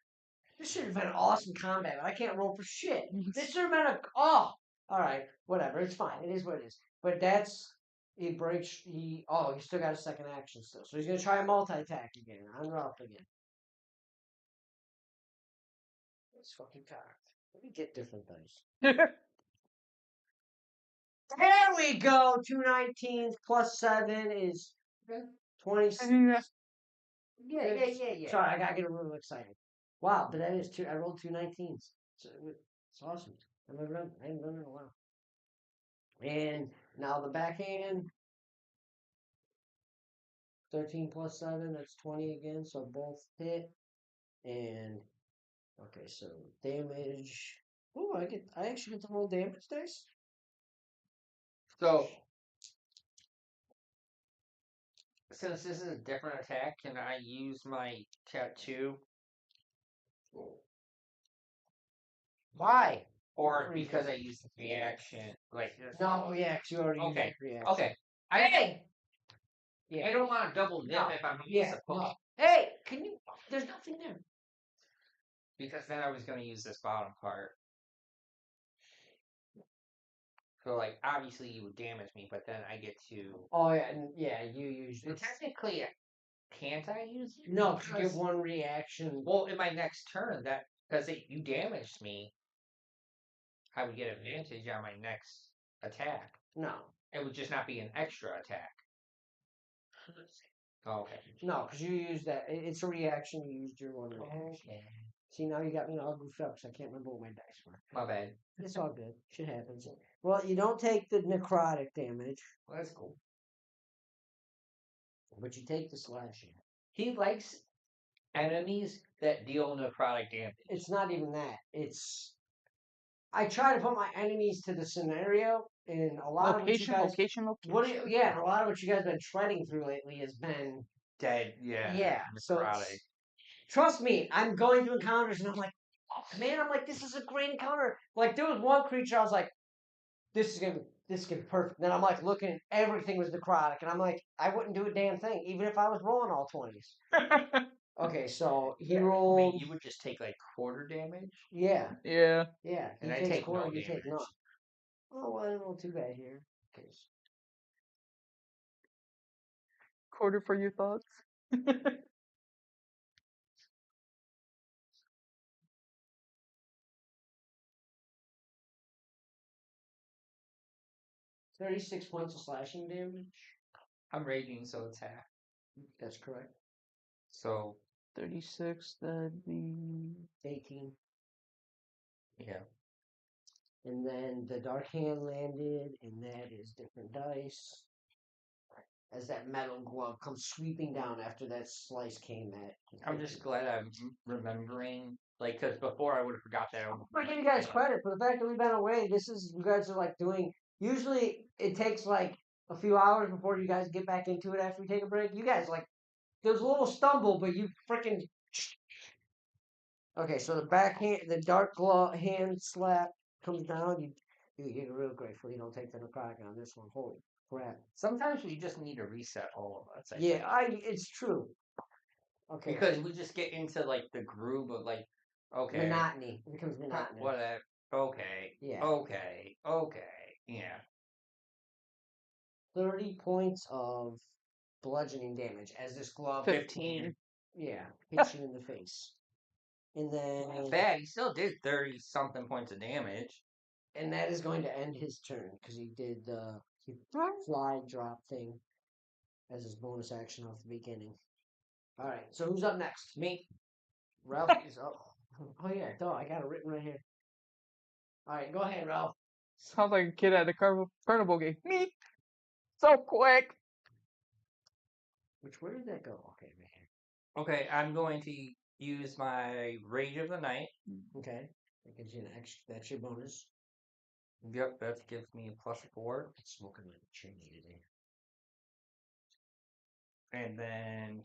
This should have been an awesome combat, but I can't roll for shit. This should have been all right, whatever. It's fine. It is what it is. But he breaks. He still got a second action still, so he's gonna try a multi attack again on Ralph again. It's fucking cocked. Let me get different dice. There we go. 2 19s plus 7 is 26. Yeah. Sorry, I gotta get a little excited. Wow, but that is two. I rolled 2 19s. It's awesome. I haven't done it in a while. And now the backhand. 13 plus 7, that's 20 again, so both hit. And okay, so damage. Oh, I actually get to roll damage dice. So since this is a different attack, can I use my tattoo? Why? Or because I used the reaction, like this? No, yeah, 'cause you already used Okay. that reaction. Okay. Yeah. I don't want to double dip No, if I'm yeah, supposed no. Hey, can you? There's nothing there. because then I was going to use this bottom part. So like obviously you would damage me, but then I get to. Oh yeah, you use Well, it. technically, can't I use it? No, 'cause you give one reaction. Well, in my next turn, that because you damaged me, I would get advantage on my next attack. No. It would just not be an extra attack. Oh, okay. No, because you used that. It's a reaction. You used your one reaction. Okay. See, now you got me all goofed up because I can't remember what my dice were. My bad. It's all good. Shit happens. Well, you don't take the necrotic damage, Well, that's cool. but you take the slashing. He likes enemies that deal necrotic damage. It's not even that. It's I try to put my enemies to the scenario, and a lot of what you guys, Location. yeah, a lot of what you guys been treading through lately has been Dead, yeah. yeah. So Necrotic. trust me, I'm going through encounters, and I'm like, oh, man, I'm like, this is a great encounter. Like there was one creature, I was like, this is gonna be perfect. Then I'm like looking, everything was necrotic, and I'm like, I wouldn't do a damn thing, even if I was rolling all 20s. Okay, so he I rolled. mean, you would just take like quarter damage. Yeah, Yeah. yeah. He And I takes take quarter, no you take none. damage. Oh, well, I didn't roll too bad here. Okay. Quarter for your thoughts. 36 points of slashing damage. I'm raging, so it's half. That's correct. So 36. That'd be 18. yeah. And then the dark hand landed, and that is different dice. As that metal glove comes sweeping down after that slice came at. I'm just glad I'm remembering. Like, because before I would have forgot that. I give you guys credit for the fact that we've been away. You guys are like doing. Usually it takes like a few hours before you guys get back into it after we take a break. You guys like there's a little stumble, but you freaking. Okay, so the dark glove hand slap comes down. You get real grateful you don't take the necrotic on this one. Holy crap! Sometimes we just need to reset all of us. Yeah, it's true. Okay, because we just get into like the groove of like, okay, monotony. It becomes monotonous. whatever. Okay. Yeah. Okay. Okay. Yeah. 30 points of bludgeoning damage as this glove 15. hits you in the face. And then Not bad. He still did 30 something points of damage. and that is going to end his turn because he did the fly drop thing as his bonus action off the beginning. All right, so who's up next? Me. Ralph is up. Oh yeah, duh, I got it written right here. All right, go ahead, Ralph. Sounds like a kid at a carnival game. Me. So quick. Where did that go? Okay, right here. Okay, I'm going to use my Rage of the Night. Okay, that gives you an extra. That's your bonus. Yep, that gives me a +4. It's smoking like a chimney today. And then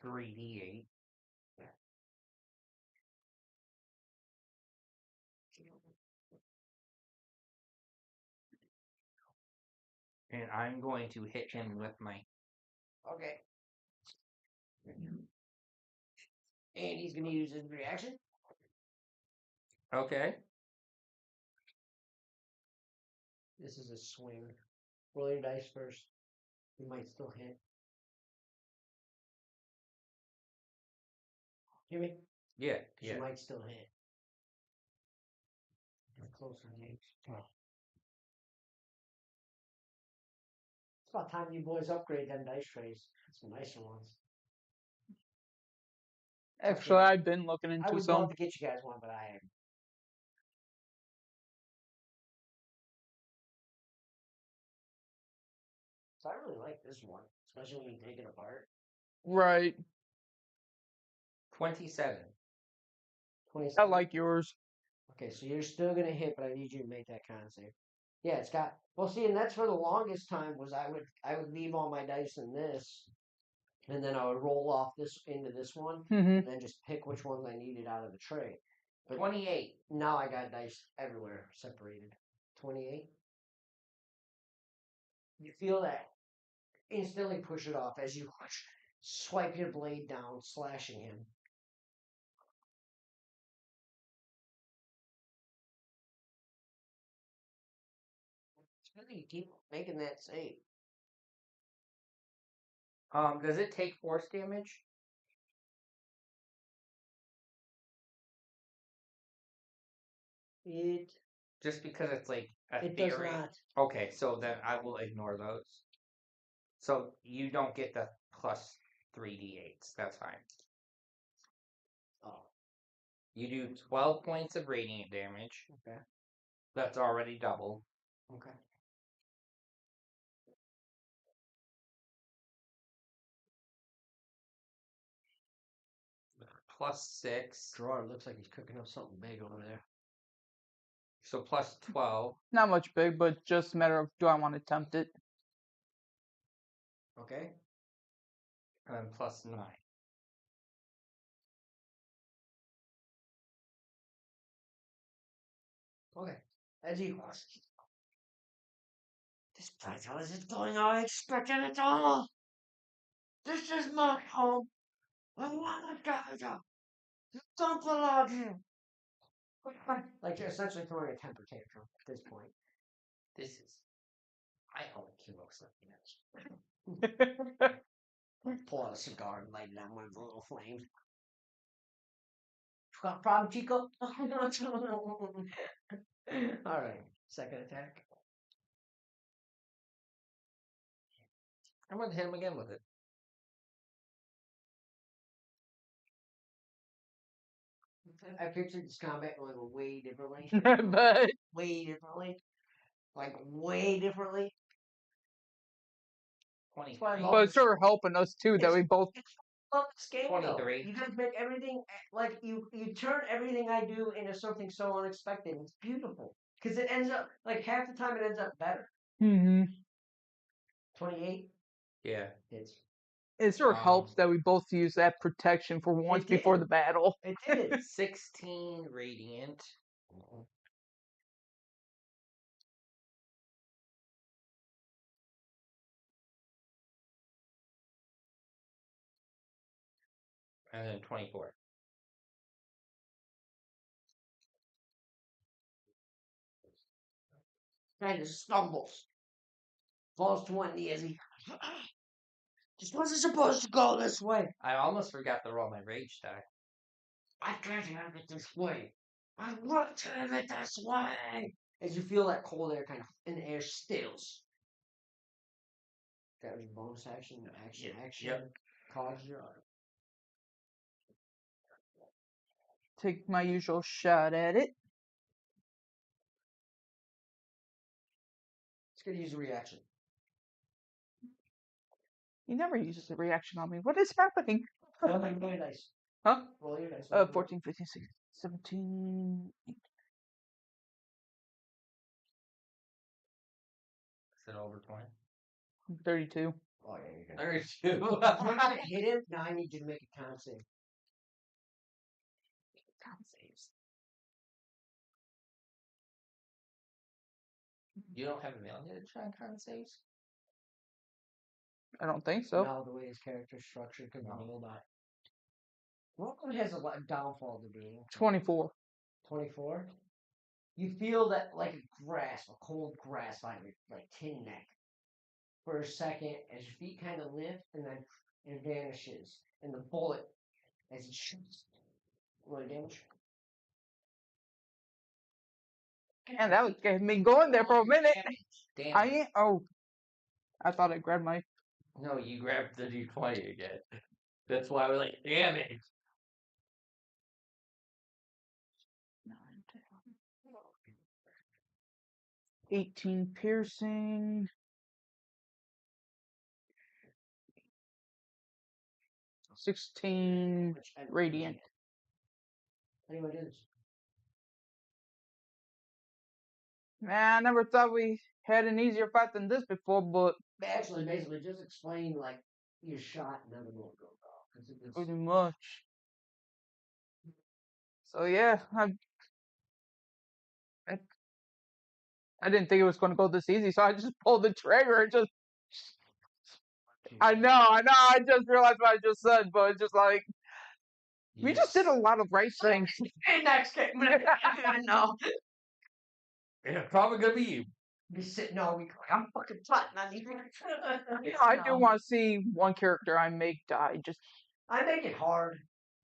3d8. And I'm going to hit him with my. Okay. And he's gonna use his reaction. Okay. This is a swing. Roll your dice first. You might still hit. Hear me? Yeah. Because you might still hit. Get closer, Nate. It's about time you boys upgrade them dice trays. Some nicer ones. Actually, Okay. I've been looking I into would some. love to get you guys one, but I am. So I really like this one, especially when you take it apart. Right. 27. 27. I like yours. Okay, so you're still gonna hit, but I need you to make that con save. Yeah, it's got. Well, see, and that's for the longest time was I would leave all my dice in this, and then I would roll off this into this one, Mm-hmm. and then just pick which ones I needed out of the tray. But 28. now I got dice everywhere separated. 28. You feel that instantly push it off as you swipe your blade down, slashing him. It's really you keep making that save. Does it take force damage? It Just because it's like a it theory. does not. Okay, so then I will ignore those. So you don't get the plus 3d8s. That's fine. Oh, You do 12 points of radiant damage. okay. That's already double. Okay. Plus 6. Gerard looks like he's cooking up something big over there. So plus 12. Not much big, but just a matter of do I want to tempt it? Okay. And then plus 9. Okay. As you... This place isn't going how I expected it all. This is my home. I want to go. You don't belong here. Like, you're essentially throwing a temper tantrum at this point. This is. I own Kilo something else. Pull out a cigar and light it on one of the little flames. You got a problem, Chico? Alright. Second attack. I'm going to hit him again with it. I pictured this combat going way differently. But Way differently. Like, way differently. 23. but it's sort of helping us too that we both. Love this game, 23. though. You guys make everything, like, you turn everything I do into something so unexpected. It's beautiful. Because it ends up, like, half the time it ends up better. Mm-hmm. 28? Yeah. It sort of helps that we both use that protection for once did. before the battle. It did. 16 radiant. And then 24. Kind of stumbles. Falls to one knee as he... This wasn't supposed to go this way. I almost forgot to roll my rage die. I can't have it this way. I want to have it this way. As you feel that cold air kind of in the air stills. That was your bonus action, action. Yep. Cause your arm. Take my usual shot at it. It's gonna use a reaction. He never uses a reaction on me. What is happening? Roll your dice. Huh? Roll your dice. 14, 15, 16, 17. Is it over 20? 32. Oh yeah, you're good. 32. I'm gonna hit him. Now I need you to make a con save. Con saves. You don't have advantage on con saves? I don't think so. Now the way his character's structured, because roll die. Roll has a lot downfall to being 24. 24. You feel that like a grasp, a cold grasp on your like tin neck for a second as your feet kind of lift and then it vanishes. And the bullet as it shoots. Roll damage. And that was getting me going there for a minute. Damn. I ain't. Oh. I thought I grabbed my. No, you grabbed the d20 again. That's why I was like, damn it. 18 piercing. 16 radiant. Anyway, it is. Man, I never thought we had an easier fight than this before, but Actually, basically, just explain like your shot and then the bullet goes off. pretty much. So yeah, I didn't think it was going to go this easy, so I just pulled the trigger and just. I know. I just realized what I just said, but it's just like we just did a lot of right things. Next game, I know. It's probably gonna be you. Be sitting all week like I'm fucking plotting on these. I do want to see one character I make die. Just I make it hard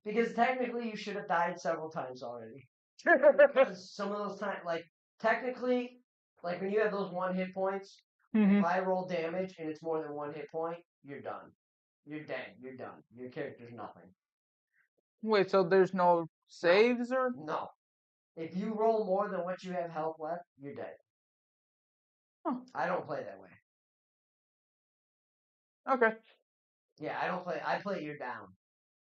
because technically you should have died several times already. Because some of those times, like technically, like when you have those 1 hit points, Mhm. If I roll damage and it's more than 1 hit point, you're done. You're dead. You're done. Your character's nothing. Wait, so there's no saves or? No. If you roll more than what you have health left, you're dead. Huh. I don't play that way. Okay. Yeah, I don't play. I play you're down.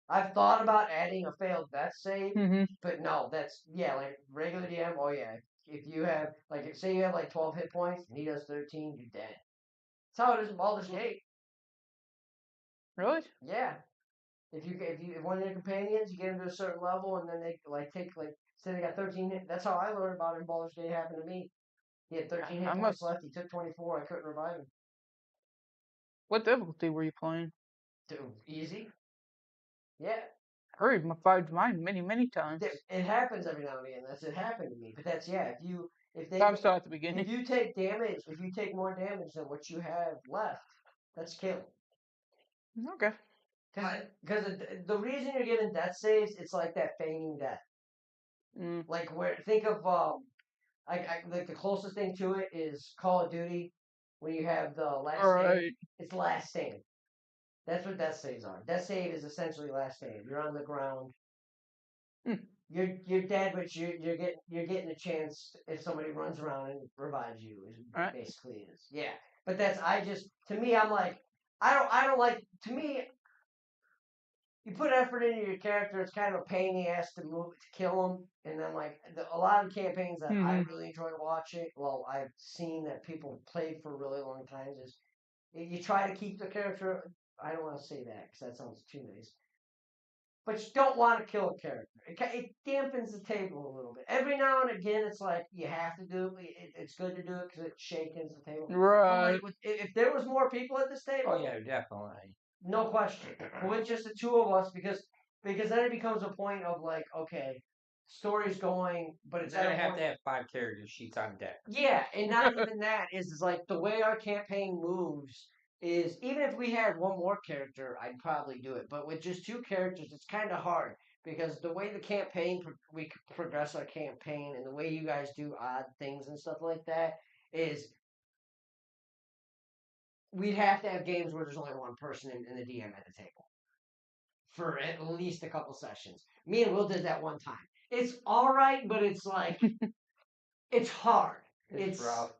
I've thought about adding a failed death save, Mhm. but no, that's like regular DM. Oh yeah, if you have like say you have like 12 hit points and he does 13, you're dead. That's how it is in Baldur's Gate. Really? Yeah, if one of your companions you get them to a certain level and then they like take like say they got 13 hit. That's how I learned about it in Baldur's Gate. Happened to me. He had 13 hit I points must. left. He took 24. I couldn't revive him. What difficulty were you playing? Dude, easy. Yeah, Heard my five mine many times. it happens every now and again. It happened to me. But that's if they I'm still at the if beginning. you take damage, if you take more damage than what you have left, that's killing. Okay. Because the reason you're getting death saves, it's like that feigning death. Mm. Like where think of like the closest thing to it is Call of Duty when you have the last All stand. right. It's last stand. That's what death saves are. Death save is essentially last stand. You're on the ground. Hmm. You're dead, but you're getting a chance if somebody runs around and revives you. Is All right. basically is But that's I just to me I'm like I don't like to me you put effort into your character. It's kind of a pain in the ass to move to kill them, and then like a lot of campaigns that I Mhm. really enjoy watching. Well, I've seen that people played for really long times is you try to keep the character. I don't want to say that because that sounds too nice. But you don't want to kill a character. It dampens the table a little bit. Every now and again, it's like you have to do it. It's good to do it because it shakens the table. But Right. like, if there was more people at this table, Oh yeah, definitely. no question. But with just the two of us, because then it becomes a point of like, okay, story's going, but it's Then at I a have point. to have 5 character sheets on deck. Yeah, and not even that is like the way our campaign moves is even if we had one more character, I'd probably do it. But with just two characters, it's kind of hard because the way the campaign we progress our campaign and the way you guys do odd things and stuff like that is we'd have to have games where there's only one person in the DM at the table for at least a couple sessions. Me and Will did that one time. It's all right, but it's like it's hard. It's rough.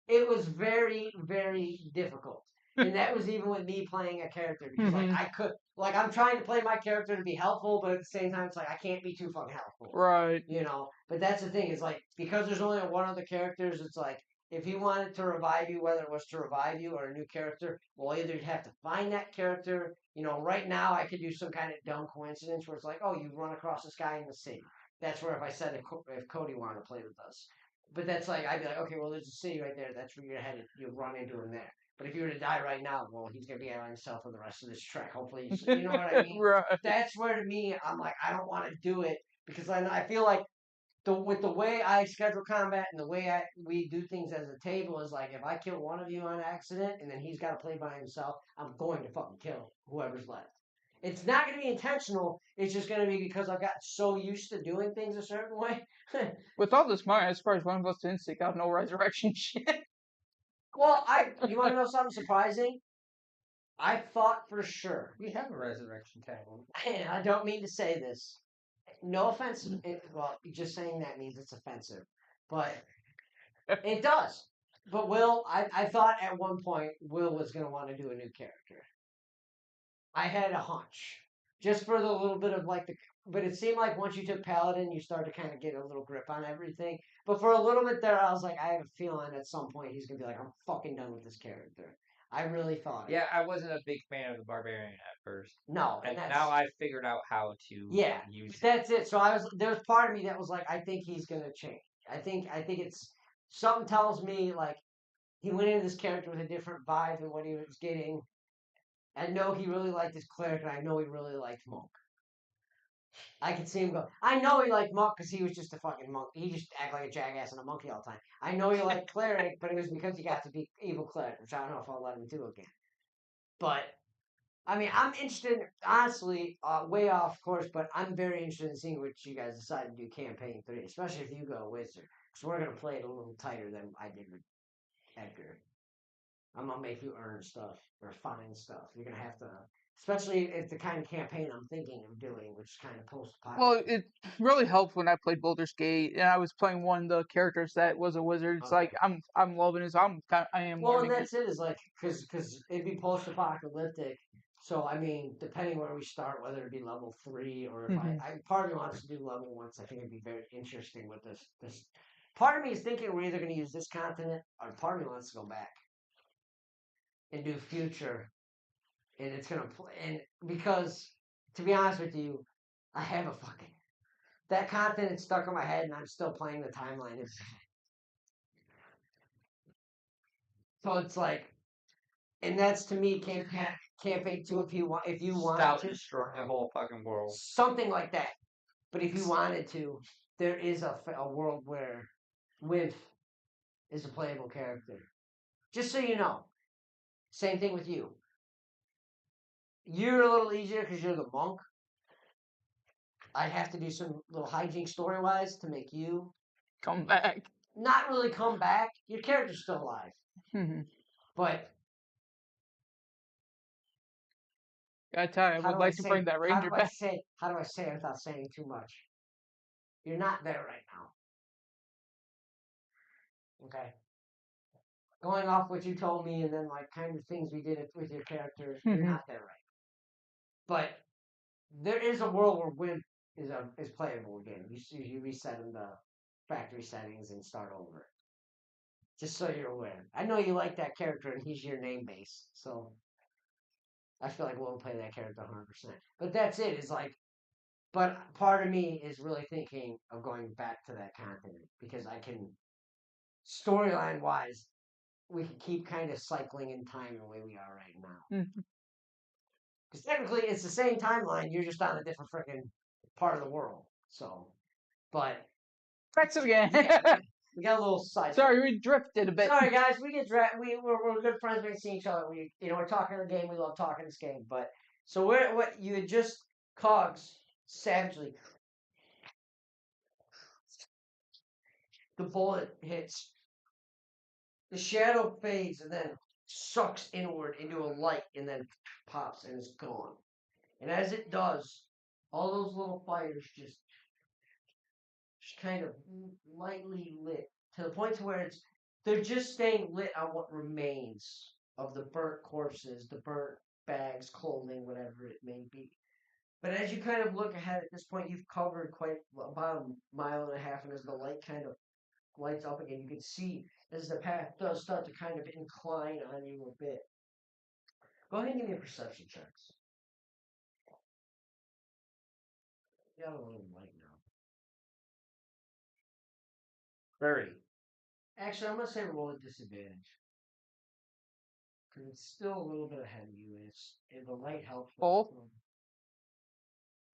It was very, very difficult. And that was even with me playing a character because like Mhm. I could like I'm trying to play my character to be helpful, but at the same time it's like I can't be too fucking helpful. Right. You know? But that's the thing, is like because there's only one other characters, it's like if he wanted to revive you, whether it was to revive you or a new character, well either you'd have to find that character. You know, right now I could do some kind of dumb coincidence where it's like, oh, you run across this guy in the city. That's where if I said if Cody wanted to play with us. But that's like I'd be like, okay, well, there's a city right there. That's where you're headed. You'll run into him there. But if you were to die right now, well, he's gonna be out on himself for the rest of this trek. Hopefully, you know what I mean. Right. That's where to me, I'm like, I don't want to do it because I feel like with the way I schedule combat and the way we do things as a table is like if I kill one of you on accident and then he's got to play by himself, I'm going to fucking kill whoever's left. It's not going to be intentional. It's just going to be because I've gotten so used to doing things a certain way. With all this money, as far as one of us didn't seek out no resurrection shit. Well, you want to know something surprising? I thought for sure. We have a resurrection table. And I don't mean to say this. No offense. Well, just saying that means it's offensive, but it does. But I thought at one point Will was going to want to do a new character. I had a hunch, just for the little bit of like the. But it seemed like once you took Paladin, you started to kind of get a little grip on everything. But for a little bit there, I was like, I have a feeling at some point he's gonna be like, I'm fucking done with this character. I really thought it. Yeah, I wasn't a big fan of the barbarian at first, No, and that's now I figured out how to use it. that's it. So there was part of me that was like, I think he's gonna change. I think it's something tells me like he went into this character with a different vibe than what he was getting. I know he really liked his cleric, and I know he really liked monk. I could see him go. I know he liked monk because he was just a fucking monk. He just act like a jackass and a monkey all the time. I know he liked cleric, but it was because he got to be evil cleric, which I don't know if I'll let him do again. But I mean, I'm interested, honestly, way off course, but I'm very interested in seeing what you guys decide to do campaign 3, especially if you go wizard, because we're gonna play it a little tighter than I did with Edgar. I'm gonna make you earn stuff or find stuff. You're gonna have to, especially if the kind of campaign I'm thinking of doing, which is kind of Well, post-apocalyptic. it really helped when I played Baldur's Gate and I was playing one of the characters that was a wizard. It's like Okay. I'm loving it. So I am Well, and learning it. that's it. Is like because it'd be post-apocalyptic. So I mean, depending where we start, whether it be level 3 or if Mhm. I part of me wants to do level 1, so I think it'd be very interesting with this. Part of me is thinking we're either going to use this continent, or part of me wants to go back and do future, and it's gonna play. And because to be honest with you, I have a fucking that continent stuck in my head, and I'm still playing the timeline. So it's like, and that's to me campaign 2 if you wanted Stop to destroying the whole fucking world. something like that. But if you wanted to, there is a world where Winf is a playable character. Just so you know, same thing with you. You're a little easier because you're the monk. I'd have to do some little hijinks story wise to make you Come back. not really come back. Your character's still alive, Mhm. but I tell you, I how would do I like to bring say? that How ranger do I back. say? How do I say it without saying too much? You're not there right now. Okay. Going off what you told me, and then like kind of things we did with your character, you're Mhm. not there right. But there is a world where Wimp is playable again. You reset in the factory settings and start over. Just so you're aware. I know you like that character, and he's your name base, so I feel like we'll play that character 100%. But that's it. Is like, but part of me is really thinking of going back to that continent because I can storyline wise, we can keep kind of cycling in time the way we are right now. Mhm. Because technically, it's the same timeline. You're just on a different freaking part of the world. So, but Practice again. yeah, we got a little side. Sorry, we drifted a bit. Sorry, guys. We get we're good friends. We see each other. We're talking the game. We love talking this game. But so what you had just cogs savagely. The bullet hits. The shadow fades and then sucks inward into a light and then pops and is gone. And as it does, all those little fires just kind of lightly lit to the point to where they're just staying lit on what remains of the burnt corpses, the burnt bags, clothing, whatever it may be. But as you kind of look ahead at this point, you've covered quite about a mile and a half, and as the light kind of lights up again, you can see as the path does start to kind of incline on you a bit. Go ahead and give me a perception checks. You got a little light now. 30. Actually, I'm gonna say roll at disadvantage because it's still a little bit ahead of you. And the light helps. Both?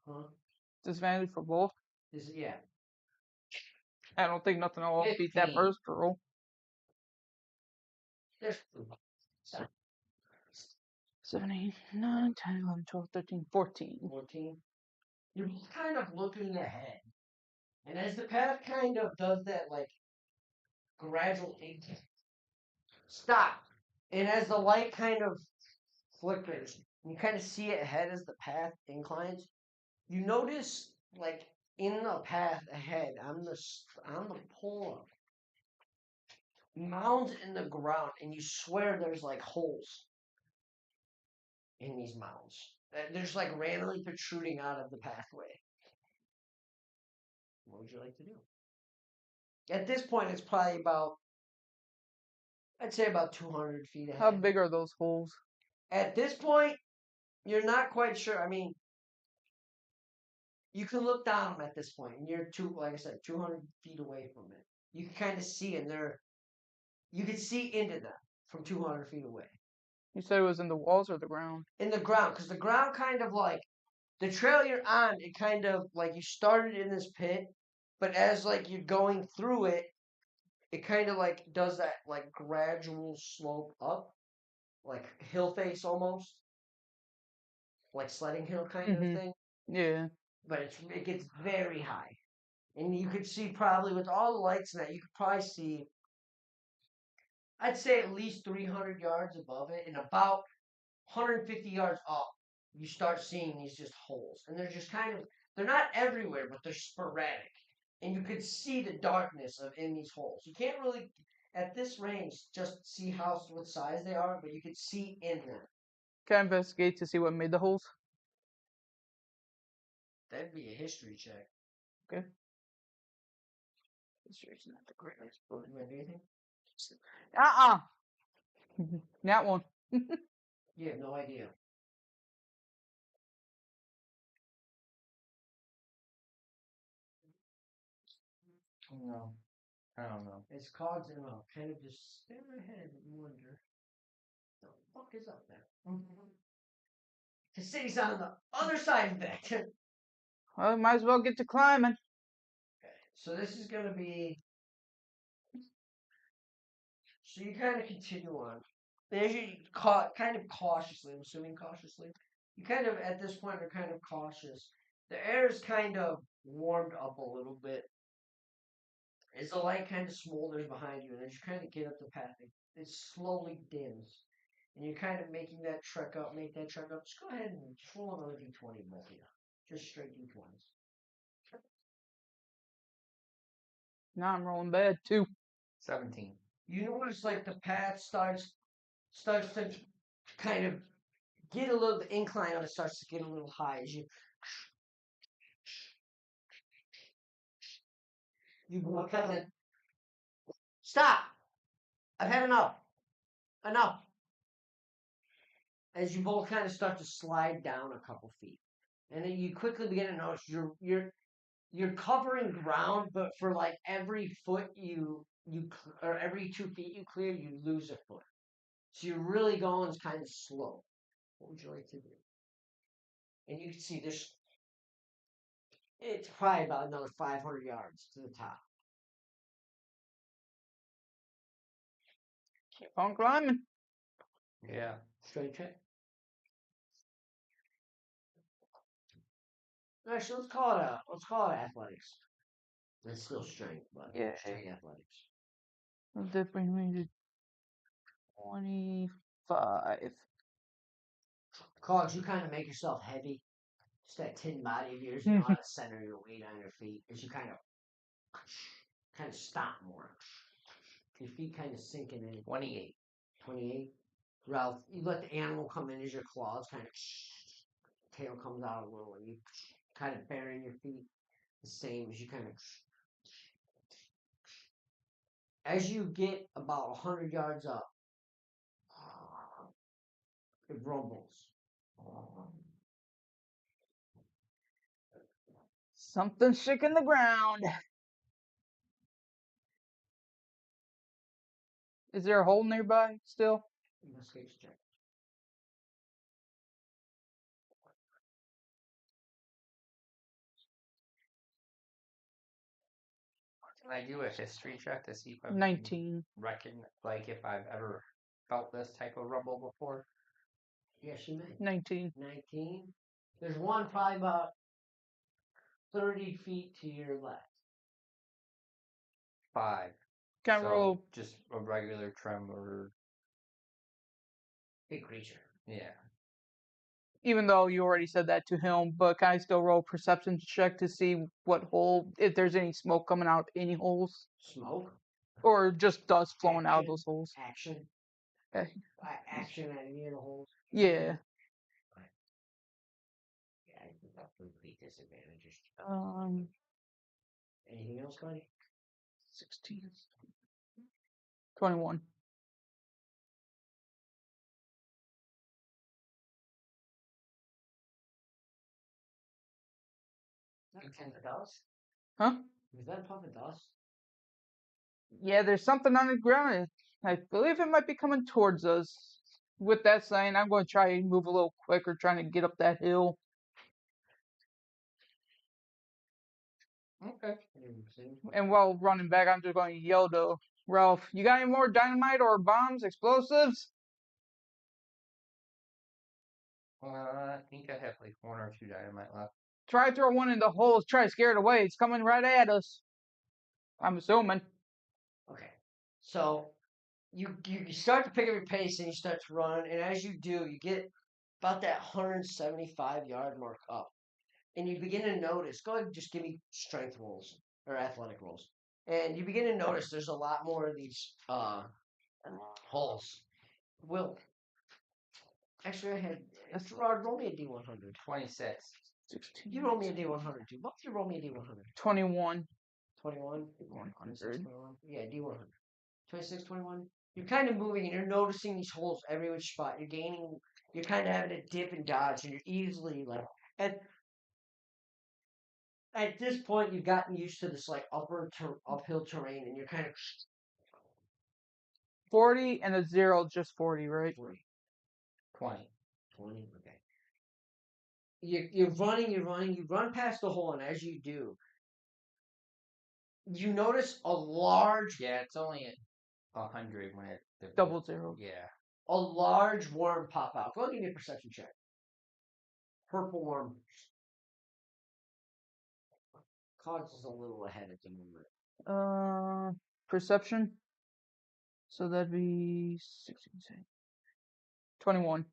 Huh? Disadvantage for both. Yeah. I don't think nothing will beat that 15. first roll. There's 7, 8, 9, 10, 11, 12, 13, 14. 14. You're kind of looking ahead, and as the path kind of does that, like gradual stop, and as the light kind of flickers, you kind of see it ahead as the path inclines. You notice, like in the path ahead, on the pull-up, mounds in the ground, and you swear there's like holes in these mounds. There's like randomly protruding out of the pathway. What would you like to do? At this point, it's probably about, I'd say about 200 feet ahead. How big are those holes? At this point, you're not quite sure. I mean, you can look down them at this point, and you're like I said, 200 feet away from it. You can kind of see, and you can see into them from 200 feet away. You said it was in the walls or the ground? In the ground, because the ground kind of like, the trail you're on, it kind of like you started in this pit, but as like you're going through it, it kind of like does that like gradual slope up, like hill face almost, like sledding hill kind of thing. Yeah. But it gets very high, and you could see probably with all the lights in that, you could probably see I'd say at least 300 yards above it, and about 150 yards up, you start seeing these just holes, and they're just they're not everywhere, but they're sporadic, and you could see the darkness of in these holes. You can't really at this range just see what size they are, but you could see in them. Can I investigate to see what made the holes? That'd be a history check. Okay. History's not the greatest. You want to do anything? That one. You have no idea. No, I don't know. It's cards and I'll kind of just stare ahead and wonder what the fuck is up there. The city's on the other side of that. Well, might as well get to climbing. Okay, so this is going to be. So you kind of continue on. As you kind of cautiously, I'm assuming cautiously, you kind of at this point are kind of cautious. The air is kind of warmed up a little bit. As the light kind of smolders behind you, and as you kind of get up the path, it slowly dims. And you're kind of making that trek up, make that trek up. Just go ahead and roll another d20, both of you. Just straight d20s. Now I'm rolling bad too. 17. You notice like the path starts to kind of get a little, the incline on it starts to get a little high as you kind of stop. I've had enough. Enough. As you both kind of start to slide down a couple feet, and then you quickly begin to notice you're covering ground, but for like every foot or every 2 feet you clear, you lose a foot. So you're really going kind of slow. What would you like to do? And you can see this. It's probably about another 500 yards to the top. Keep on climbing. Yeah. Straight check. Actually, let's call it athletics. That's still strength, but Yeah. straight athletics. That brings me to 25. Cogs, you kind of make yourself heavy. Just that tin body of yours, you know how to center your weight on your feet as you kind of stop more. Your feet kind of sinking in. 28. 28. Ralph, you let the animal come in as your claws kind of tail comes out a little, and you kind of burying your feet the same as you kind of. As you get about 100 yards up, it rumbles. Something shaking the ground. Is there a hole nearby still? Investigation check. Can I do a history check to see if I've 19. like if I've ever felt this type of rumble before? Yes, you may. 19. 19. There's one probably about 30 feet to your left. 5. Can I So, roll? just a regular tremor. Big creature. Yeah. Even though you already said that to him, but can I still roll a perception check to see what hole, if there's any smoke coming out of any holes? Smoke? Or just dust flowing out of those holes? Action. Okay. Action at any of the holes? Yeah. Yeah, I think that's complete disadvantages. Anything else, Cody? 16. 21. Is that a puff of dust? Huh? Is that a puff of dust? Yeah, there's something on the ground. I believe it might be coming towards us. With that saying, I'm going to try and move a little quicker, trying to get up that hill. Okay. And while running back, I'm just going to yell to Ralph, you got any more dynamite or bombs, explosives? I think I have like 1 or 2 dynamite left. Try to throw one in the holes, try to scare it away. It's coming right at us. I'm assuming. Okay. So, you start to pick up your pace and you start to run, and as you do, you get about that 175-yard mark up, and you begin to notice. Go ahead, and just give me strength rolls or athletic rolls, and you begin to notice there's a lot more of these holes. Will actually I had Gerard roll me a D100. 26. 16. You roll me a D100 too. Both of you roll me a D100. 21. 21? 100. Yeah, D100. 26, 21. You're kind of moving and you're noticing these holes every which spot. You're kind of having a dip and dodge, and you're easily like, at this point, you've gotten used to this like uphill terrain, and you're kind of 40 and a 0, just 40, right? 40, 20. 20. Okay. You're running, you run past the hole, and as you do, you notice a large, Yeah, it's only at 100 when it... Double 0. Yeah. a large worm pop out. Go and give me a perception check. Purple worm. Cogs is a little ahead at the moment. Perception. So that'd be 16, 21.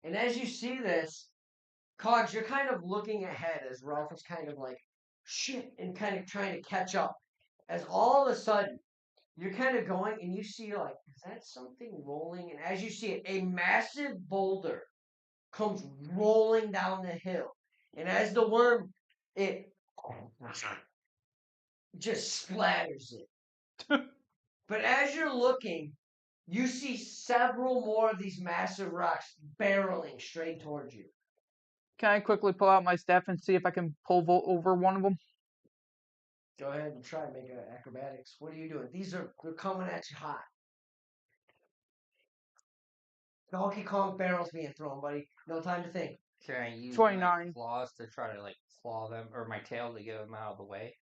And as you see this, Cogs, you're kind of looking ahead as Ralph is kind of like, shit, and kind of trying to catch up. As all of a sudden, you're kind of going and you see, like, is that something rolling? And as you see it, a massive boulder comes rolling down the hill. And as the worm, it just splatters it. But as you're looking, you see several more of these massive rocks barreling straight towards you. Can I quickly pull out my staff and see if I can pull over one of them? Go ahead and try and make acrobatics. What are you doing? They're coming at you hot. Donkey Kong barrels being thrown, buddy. No time to think. Can I use 29. my claws to try to, like, claw them, or my tail to get them out of the way?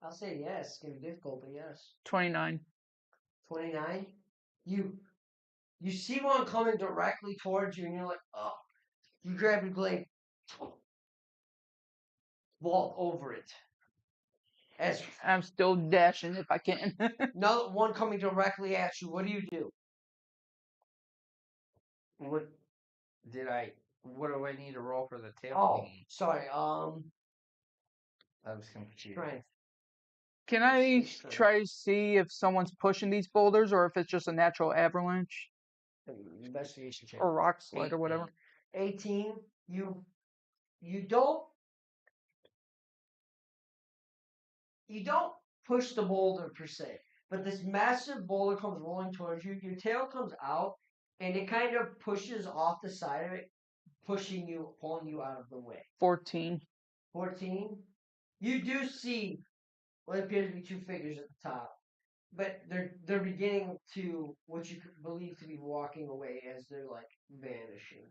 I'll say yes. It's gonna be difficult, but yes. 29. 29. You see one coming directly towards you, and you're like, oh. You grab your blade, vault over it. As I'm still dashing if I can. another one coming directly at you, what do you do? What do I need to roll for the tail Oh, thingy? sorry. I was confused. Strength. Can I try to see if someone's pushing these boulders or if it's just a natural avalanche Investigation check. or rock slide or whatever? 18. You don't push the boulder per se, but this massive boulder comes rolling towards you. Your tail comes out, and it kind of pushes off the side of it, pulling you out of the way. 14. 14. You do see what appears to be two figures at the top, but they're beginning to what you believe to be walking away as they're like vanishing.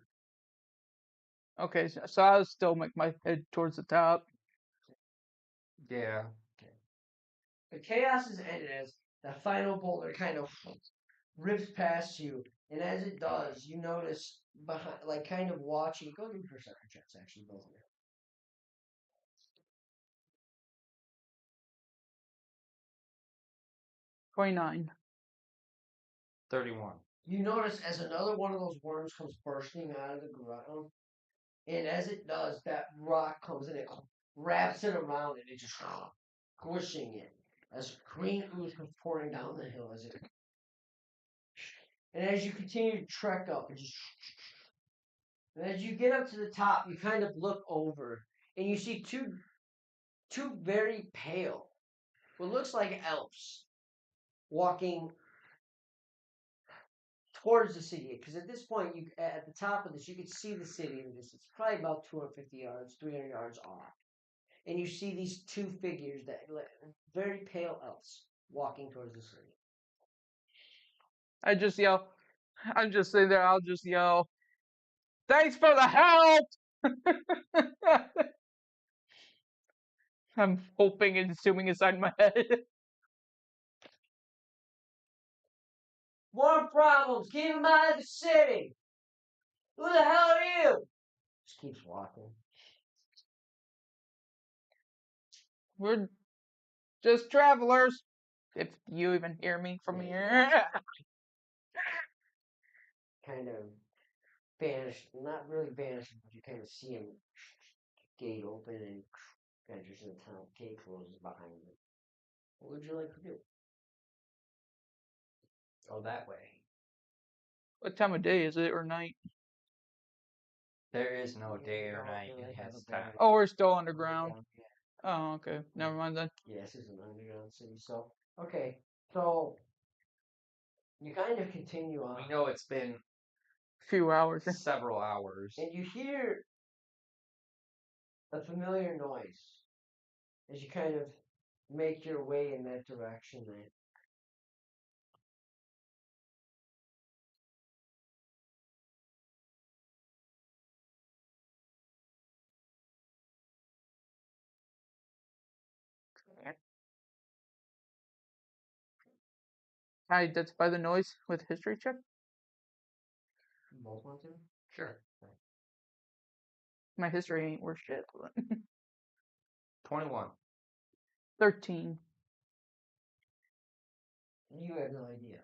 Okay, so I'll still make my head towards the top. Yeah. The chaos is ended as the final boulder kind of rips past you, and as it does, you notice behind, like kind of watching. Go do perception checks, actually, both of you. 29. 31. You notice as another one of those worms comes bursting out of the ground, and as it does, that rock comes and it wraps it around and it just squishing it as green ooze comes pouring down the hill as it. And as you continue to trek up, and as you get up to the top, you kind of look over and you see two very pale, what looks like elves, walking towards the city. Because at this point, you at the top of this, you can see the city in the distance, probably about 250 yards, 300 yards off. And you see these two figures that very pale elves walking towards the city. I just yell. I'm just sitting there. I'll just yell, "Thanks for the help!" I'm hoping and assuming inside my head. More problems. Keep them out of the city. Who the hell are you? Just keeps walking. We're just travelers. If you even hear me from here. Kind of vanished, not really vanished, but you kind of see him gate open and enters into town. Gate closes behind him. What would you like to do? Go that way. What time of day is it or night? There is no day or night. It has time. Oh, we're still underground. Oh, okay. Never mind then. Yeah, this is an underground city. So, okay. So, you kind of continue on. We know it's been A few hours. several hours. And you hear a familiar noise as you kind of make your way in that direction. Can I identify the noise with history check? You both want to? Sure. My history ain't worth shit. 21. 13. You have no idea.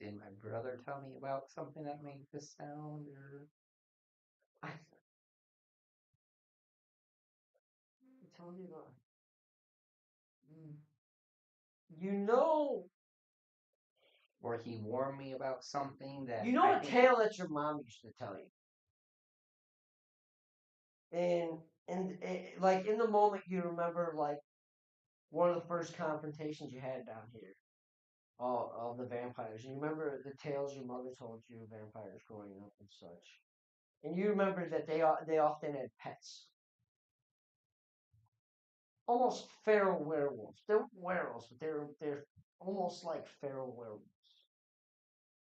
Did my brother tell me about something that made this sound? Or Tell me about. You know. Or he warned me about something that You know a tale that your mom used to tell you. And like in the moment you remember like one of the first confrontations you had down here. All the vampires. You remember the tales your mother told you of vampires growing up and such. And you remember that they often had pets. Almost feral werewolves. They're werewolves, but they're almost like feral werewolves.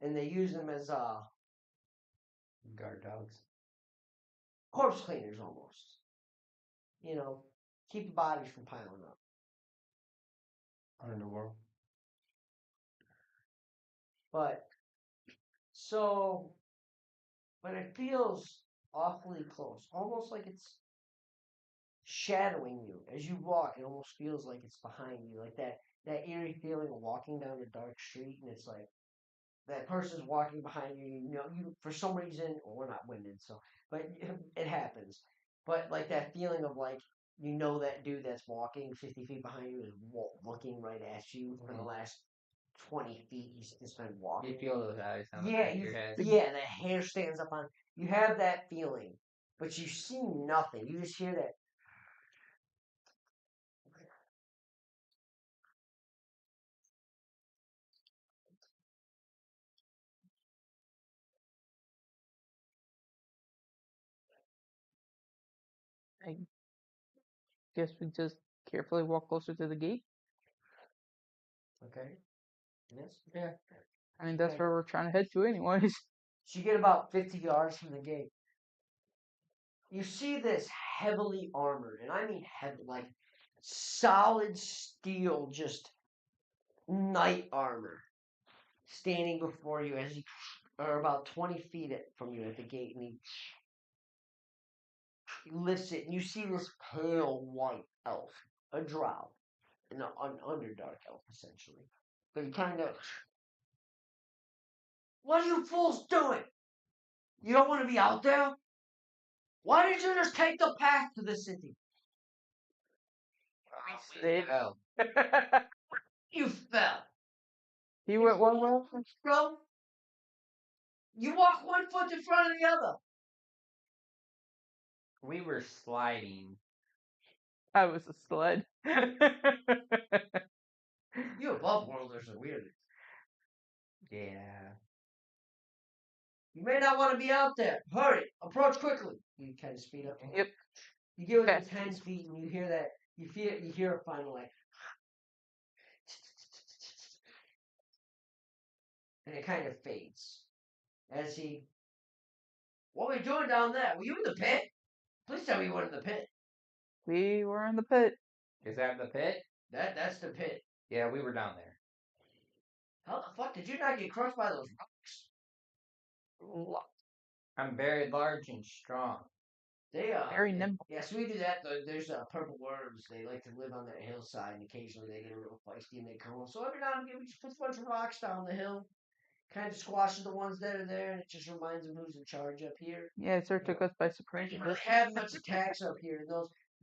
And they use them as guard dogs. corpse cleaners almost. You know, keep the bodies from piling up. Underworld. But it feels awfully close, almost like it's shadowing you as you walk. It almost feels like it's behind you, like that eerie feeling of walking down a dark street, and it's like that person's walking behind you. You know, you for some reason, well, we're not winning, so but it happens. But like that feeling of like you know that dude that's walking 50 feet behind you is looking right at you for the last 20 feet. He's just been walking. You feel those eyes on the Yeah, back of your head. yeah, the hair stands up on. You have that feeling, but you see nothing. You just hear that. I guess we just carefully walk closer to the gate. Okay. Yes. Yeah. I mean, that's Okay. where we're trying to head to, anyways. So you get about 50 yards from the gate. You see this heavily armored, and I mean heavy, like solid steel, just knight armor, standing before you as he, or about 20 feet from you at the gate, and he lifts it, and you see this pale white elf, a drow, an underdark elf, essentially. But he kind of, what are you fools doing? You don't want to be out there? Why did you just take the path to the city? We fell. You fell. He went one way. Bro, you walk one foot in front of the other. We were sliding. I was a sled. You above worlders are weird. Yeah. You may not want to be out there. Hurry, approach quickly. You kind of speed up. Yep. You get within Fast. 10 feet, and you hear that. You hear a final like, and it kind of fades as he. What were you doing down there? Were you in the pit? Please tell me you weren't in the pit. We were in the pit. Is that the pit? That's the pit. Yeah, we were down there. How the fuck did you not get crushed by those rocks? I'm very large and strong. They are Very nimble. Yeah, so we do that. There's purple worms. They like to live on that hillside, and occasionally they get a little feisty and they come up. So every now and again, we just put a bunch of rocks down the hill, kind of squashes the ones that are there, and it just reminds them who's in charge up here. Yeah, it sort of took us by surprise. We really have much attacks up here.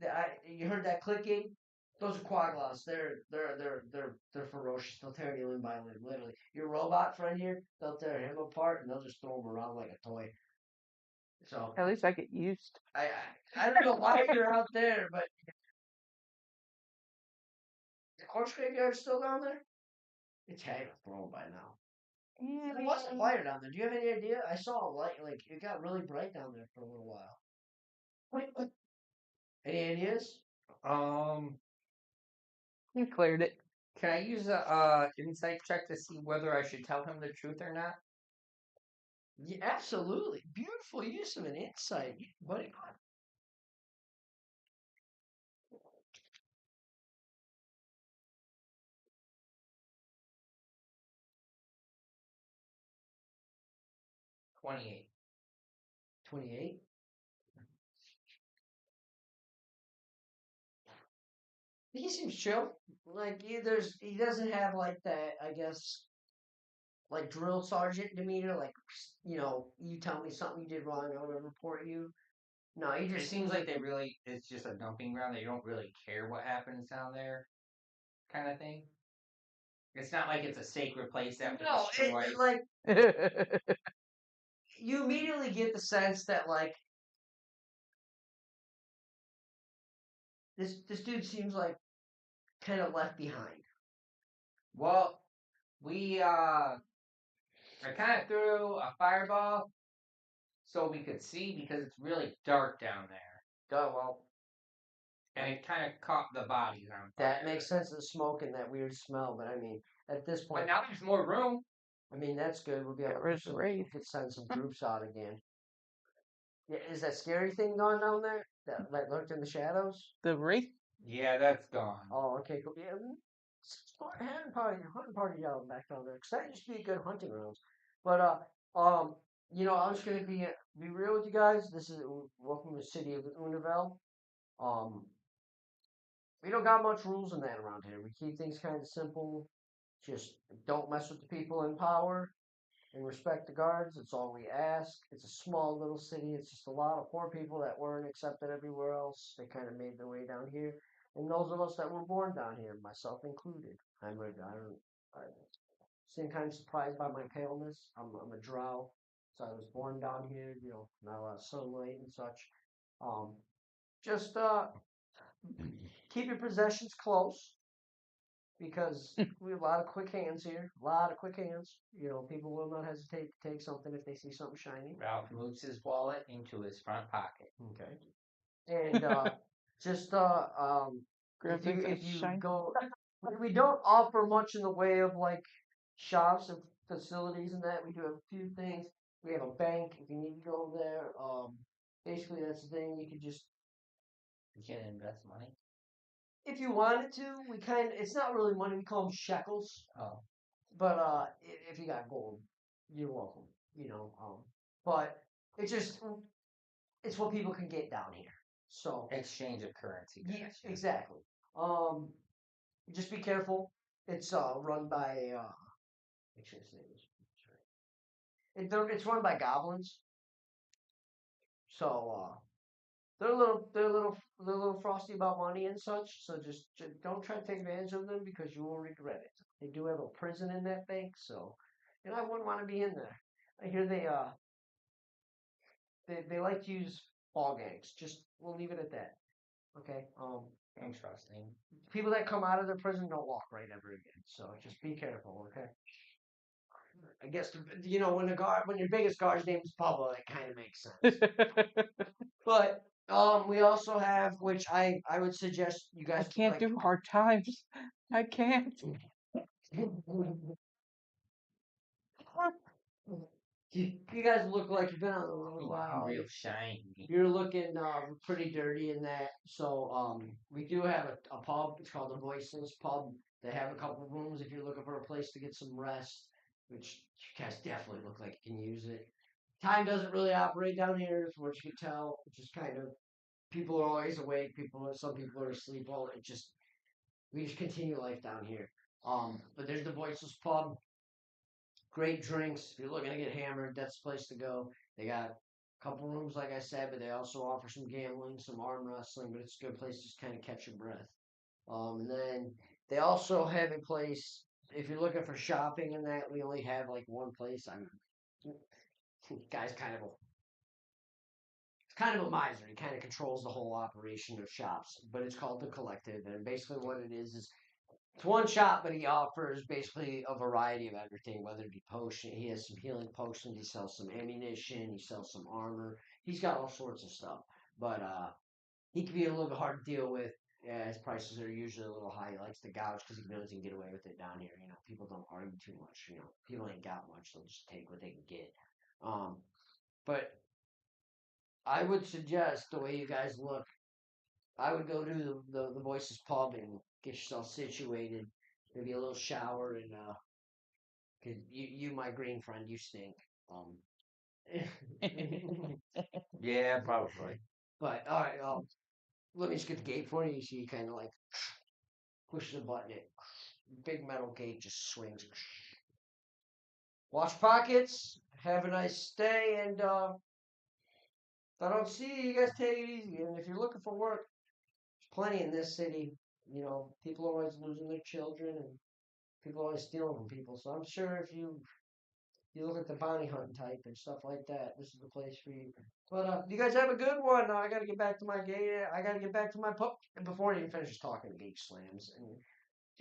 And you heard that clicking? Those are quaglas. They're ferocious. They'll tear you limb by limb, literally. Your robot friend here, they'll tear him apart and they'll just throw him around like a toy. So At least I get used. I don't know why you're out there, but the corpse graveyard's still down there. It's had a thrown by now. Yeah, There was a fire down there. Do you have any idea? I saw a light, like it got really bright down there for a little while. What? Any ideas? you cleared it. Can I use a insight check to see whether I should tell him the truth or not? Yeah, absolutely. Beautiful use of an insight, buddy. 28. 28. He seems chill. Like he doesn't have like that. I guess like drill sergeant demeanor. Like you tell me something you did wrong, I'm gonna report you. No, he It just seems like it's just a dumping ground. They don't really care what happens down there, kind of thing. It's not like it's a sacred place that no. Like you immediately get the sense that like this dude seems like kind of left behind. Well, I kind of threw a fireball so we could see because it's really dark down there. Oh well, And it kind of caught the bodies on fire. that makes sense. The smoke and that weird smell, but I mean, at this point, But now there's more room. I mean that's good. We'll be able to send some troops out again. Yeah, is that scary thing going down there that lurked in the shadows? The wraith? Yeah, that's gone. Oh, okay, cool. Yeah, start hunting party out back down there because that used to be a good hunting grounds. But I'm just gonna be real with you guys. This is welcome to the city of Univel. Um, we don't got much rules in that around here. We keep things kind of simple. Just don't mess with the people in power and respect the guards. It's all we ask. It's a small little city. It's just a lot of poor people that weren't accepted everywhere else. They kind of made their way down here. And those of us that were born down here, myself included, I seem kind of surprised by my paleness. I'm a drow, so I was born down here. Not a lot of sunlight and such. Just keep your possessions close because we have a lot of quick hands here. A lot of quick hands. People will not hesitate to take something if they see something shiny. Ralph moves his wallet into his front pocket. Okay. And just if you go, we don't offer much in the way of like shops and facilities and that. We do have a few things. We have a bank if you need to go there. Basically that's the thing. You could just You can invest money. if you wanted to. It's not really money. We call them shekels. Oh. But if you got gold, you're welcome. But it's what people can get down here. So Exchange of currency. yeah, exactly. Just be careful. It's run by make sure his name is it's run by goblins. So they're a little frosty about money and such. So just don't try to take advantage of them because you will regret it. They do have a prison in that bank, so and I wouldn't want to be in there. I hear they like to use ball gangs. Just we'll leave it at that. Okay. Interesting. People that come out of their prison don't walk right ever again. So just be careful. Okay. I guess when your biggest guard's name is Pablo, that kind of makes sense. But we also have, which I would suggest you I guys can't do hard times. I can't. You guys look like you've been on a little while. Real shiny. You're looking pretty dirty in that. So we do have a pub. It's called the Voiceless Pub. They have a couple rooms if you're looking for a place to get some rest, which you guys definitely look like you can use it. Time doesn't really operate down here, is what you can tell. It's just kind of people are always awake. Some people are asleep. We just continue life down here. But there's the Voiceless Pub. Great drinks. If you're looking to get hammered, that's the place to go. They got a couple rooms, like I said, but they also offer some gambling, some arm wrestling. But it's a good place to just kind of catch your breath. And then they also have a place. If you're looking for shopping and that, we only have like one place. Guy's kind of a miser. He kind of controls the whole operation of shops, but it's called the Collective, and basically what it is it's one shop, but he offers basically a variety of everything, whether it be potion. He has some healing potions. He sells some ammunition. He sells some armor. He's got all sorts of stuff, but he can be a little bit hard to deal with. Yeah, his prices are usually a little high. He likes to gouge because he knows he can get away with it down here. People don't argue too much. People ain't got much; they'll just take what they can get. But I would suggest the way you guys look, I would go to the Voices Pub and get yourself situated. Maybe a little shower and cause you my green friend, you stink. Um, Yeah, probably. but all right, let me just get the gate for you. You see, you kind of like push the button. It big metal gate just swings. Wash pockets. Have a nice stay, and if I don't see you, you guys take it easy. And if you're looking for work, there's plenty in this city. People are always losing their children, and people are always stealing from people. So I'm sure if you look at the bounty hunting type and stuff like that, this is the place for you. But you guys have a good one. I got to get back to my gate. I got to get back to my pup. And before he even finishes talking, the gate slams.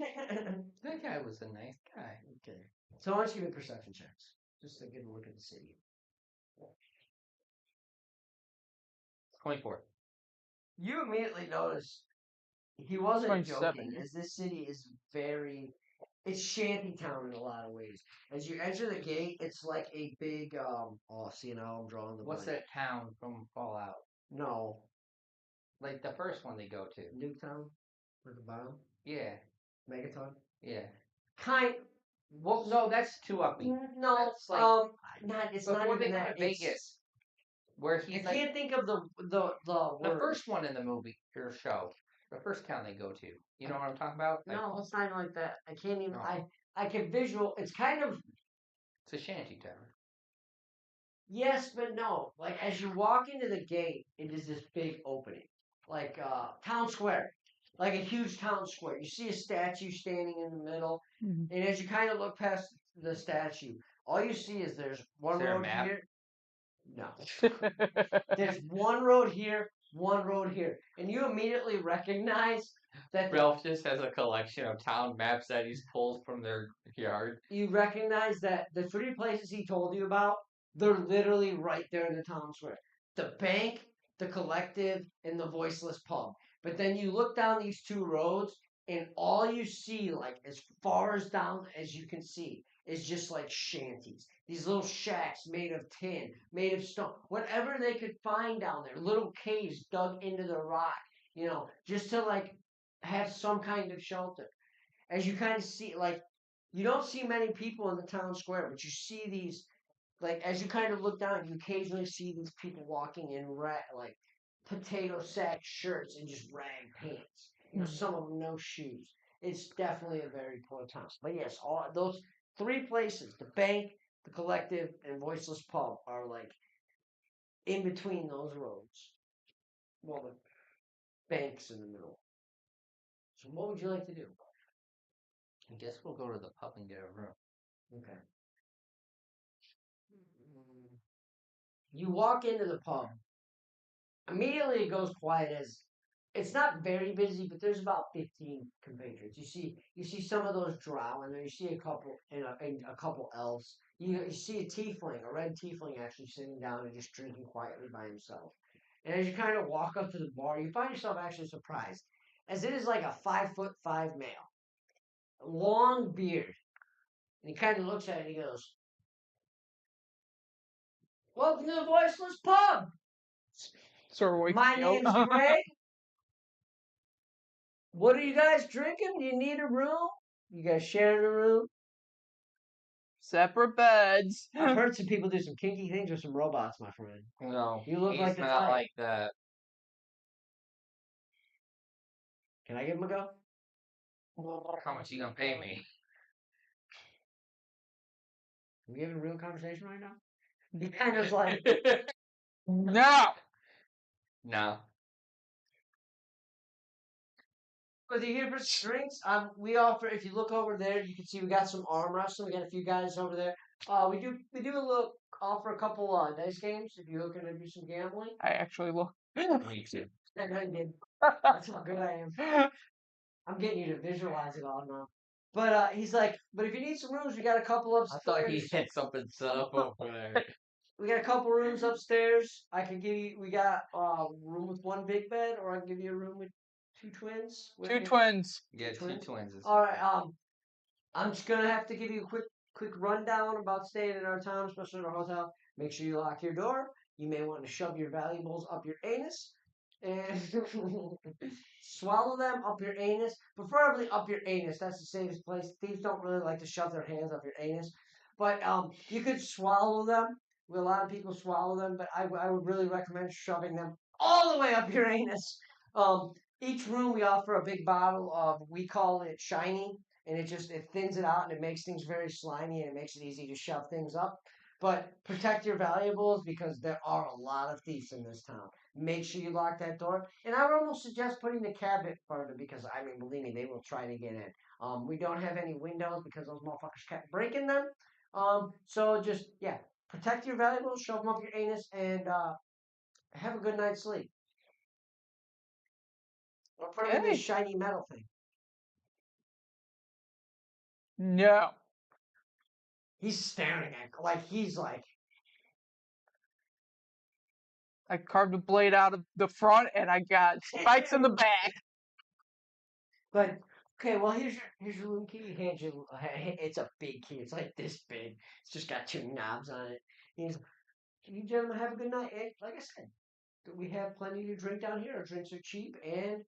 That guy was a nice guy. Okay. So why don't you give me perception checks? Just to get a look at the city. 24. You immediately notice he wasn't 27. joking, as this city is it's shantytown in a lot of ways. As you enter the gate, it's like a big see now I'm drawing the What's blank. that town from Fallout? No. Like the first one they go to. Nuketown? At the bottom? Yeah. Megaton? Yeah. Well, No, that's too upbeat. no, That's like it's not before they even go that. to Vegas, where he's I can't think of the the word. first one in the movie or show. The first town they go to. You know what I'm talking about? No, it's not even like that. I can't even. No. I can visual. It's kind of It's a shanty town. yes, but no. Like as you walk into the gate, it is this big opening, like town square, like a huge town square. You see a statue standing in the middle, and as you kind of look past the statue, all you see is there's one Is there a road map? here. No, there's one road here, one road here, and you immediately recognize that Ralph just has a collection of town maps that he's pulled from their yard. you recognize that the three places he told you about, they're literally right there in the town square. The bank, the collective, and the voiceless pub. But then you look down these two roads, and all you see, like as far as down as you can see, is just like shanties. These little shacks made of tin, made of stone, whatever they could find down there. Little caves dug into the rock, just to like have some kind of shelter. As you kind of see, like you don't see many people in the town square, but you see these, like, as you kind of look down, you occasionally see these people walking in like potato sack shirts and just rag pants. Some of them no shoes. It's definitely a very poor town. But yes, all those three places, the bank, the collective, and voiceless pub, are like in between those roads. Well, the bank's in the middle. So what would you like to do? I guess we'll go to the pub and get a room. Okay. You walk into the pub. Immediately it goes quiet as it's not very busy, but there's about 15 compatriots. You see some of those drow in there. You see a couple and a couple elves. You see a tiefling, a red tiefling, actually sitting down and just drinking quietly by himself. And as you kind of walk up to the bar, you find yourself actually surprised, as it is like a 5'5" male, long beard, and he kind of looks at it and he goes, "Welcome to the Voiceless Pub. Sort of My wakes me name's up. Greg. What are you guys drinking? Do you need a room?" You guys sharing a room? Separate beds. I've heard some people do some kinky things with some robots, my friend. No, You look he's like the not type. like that. Can I give him a go? How much you gonna pay me? Are we having a real conversation right now? He kind of like, No. No. was he here for drinks? We offer. If you look over there, you can see we got some arm wrestling. We got a few guys over there. We do a little offer a couple dice games if you're looking to do some gambling. I actually look. Me too. And I did. That's how good I am. I'm getting you to visualize it all now. But he's like, but if you need some rooms, we got a couple I upstairs. thought he had something set up over there. We got a couple rooms upstairs. I can give you. We got a room with one big bed, or I can give you a room with two twins. Two twins. Yeah, two twins. All right. I'm just gonna have to give you a quick rundown about staying in our town, especially in our hotel. Make sure you lock your door. You may want to shove your valuables up your anus and swallow them up your anus, preferably up your anus. That's the safest place. Thieves don't really like to shove their hands up your anus, but you could swallow them. A lot of people swallow them, but I would really recommend shoving them all the way up your anus. Each room we offer a big bottle of, we call it shiny, and it thins it out and it makes things very slimy and it makes it easy to shove things up. But protect your valuables because there are a lot of thieves in this town. Make sure you lock that door. And I would almost suggest putting the cabinet further because, I mean, believe me, they will try to get in. We don't have any windows because those motherfuckers kept breaking them. So just, yeah, protect your valuables, shove them up your anus, and have a good night's sleep. Or put them in this shiny metal thing. No. He's staring at, like, he's like, I carved a blade out of the front and I got spikes in the back. but okay, well here's your room key. He hands you. It's a big key. It's like this big. It's just got two knobs on it. He's, you gentlemen have a good night. And like I said, we have plenty to drink down here. Our drinks are cheap and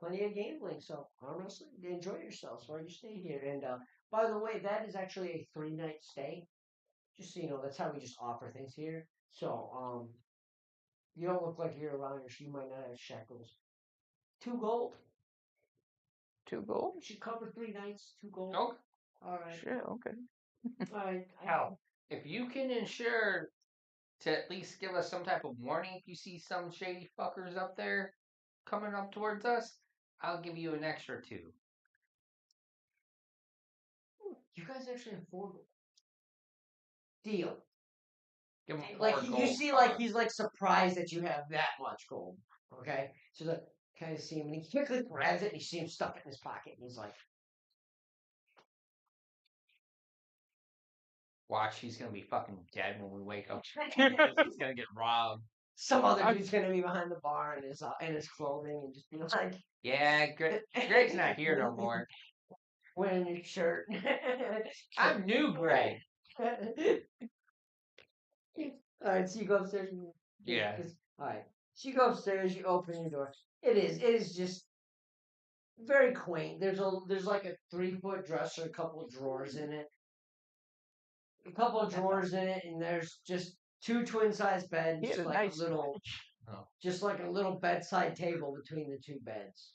plenty of gambling. So honestly, enjoy yourselves while you stay here. And by the way, that is actually a 3-night stay. Just so you know, that's how we just offer things here. So you don't look like you're around here, so you might not have shekels. 2 gold. 2 gold? You should cover 3 nights. 2 gold. Okay. All right. Shit, okay. All right. Hell, if you can ensure to at least give us some type of warning if you see some shady fuckers up there coming up towards us, I'll give you an extra 2. You guys actually have 4 gold. Deal. Give him Like 4 you gold see, like cards. he's like surprised that you have that much gold. Okay, so the kind of see him, and he quickly grabs it, and you see him stuff it in his pocket, and he's like, Watch, he's gonna be fucking dead when we wake up. He's gonna get robbed. some other dude's gonna be behind the bar in his clothing, and just be like, Yeah, Greg's not here no more. wearing his shirt. I'm new Greg. All right, so you go upstairs. And, Yeah. All right, so you go upstairs. You open your door. It is just very quaint. There's like a 3-foot dresser, a couple of drawers in it, and there's just 2 twin-sized beds, He had a like nice a little, just like a little bedside table between the 2 beds.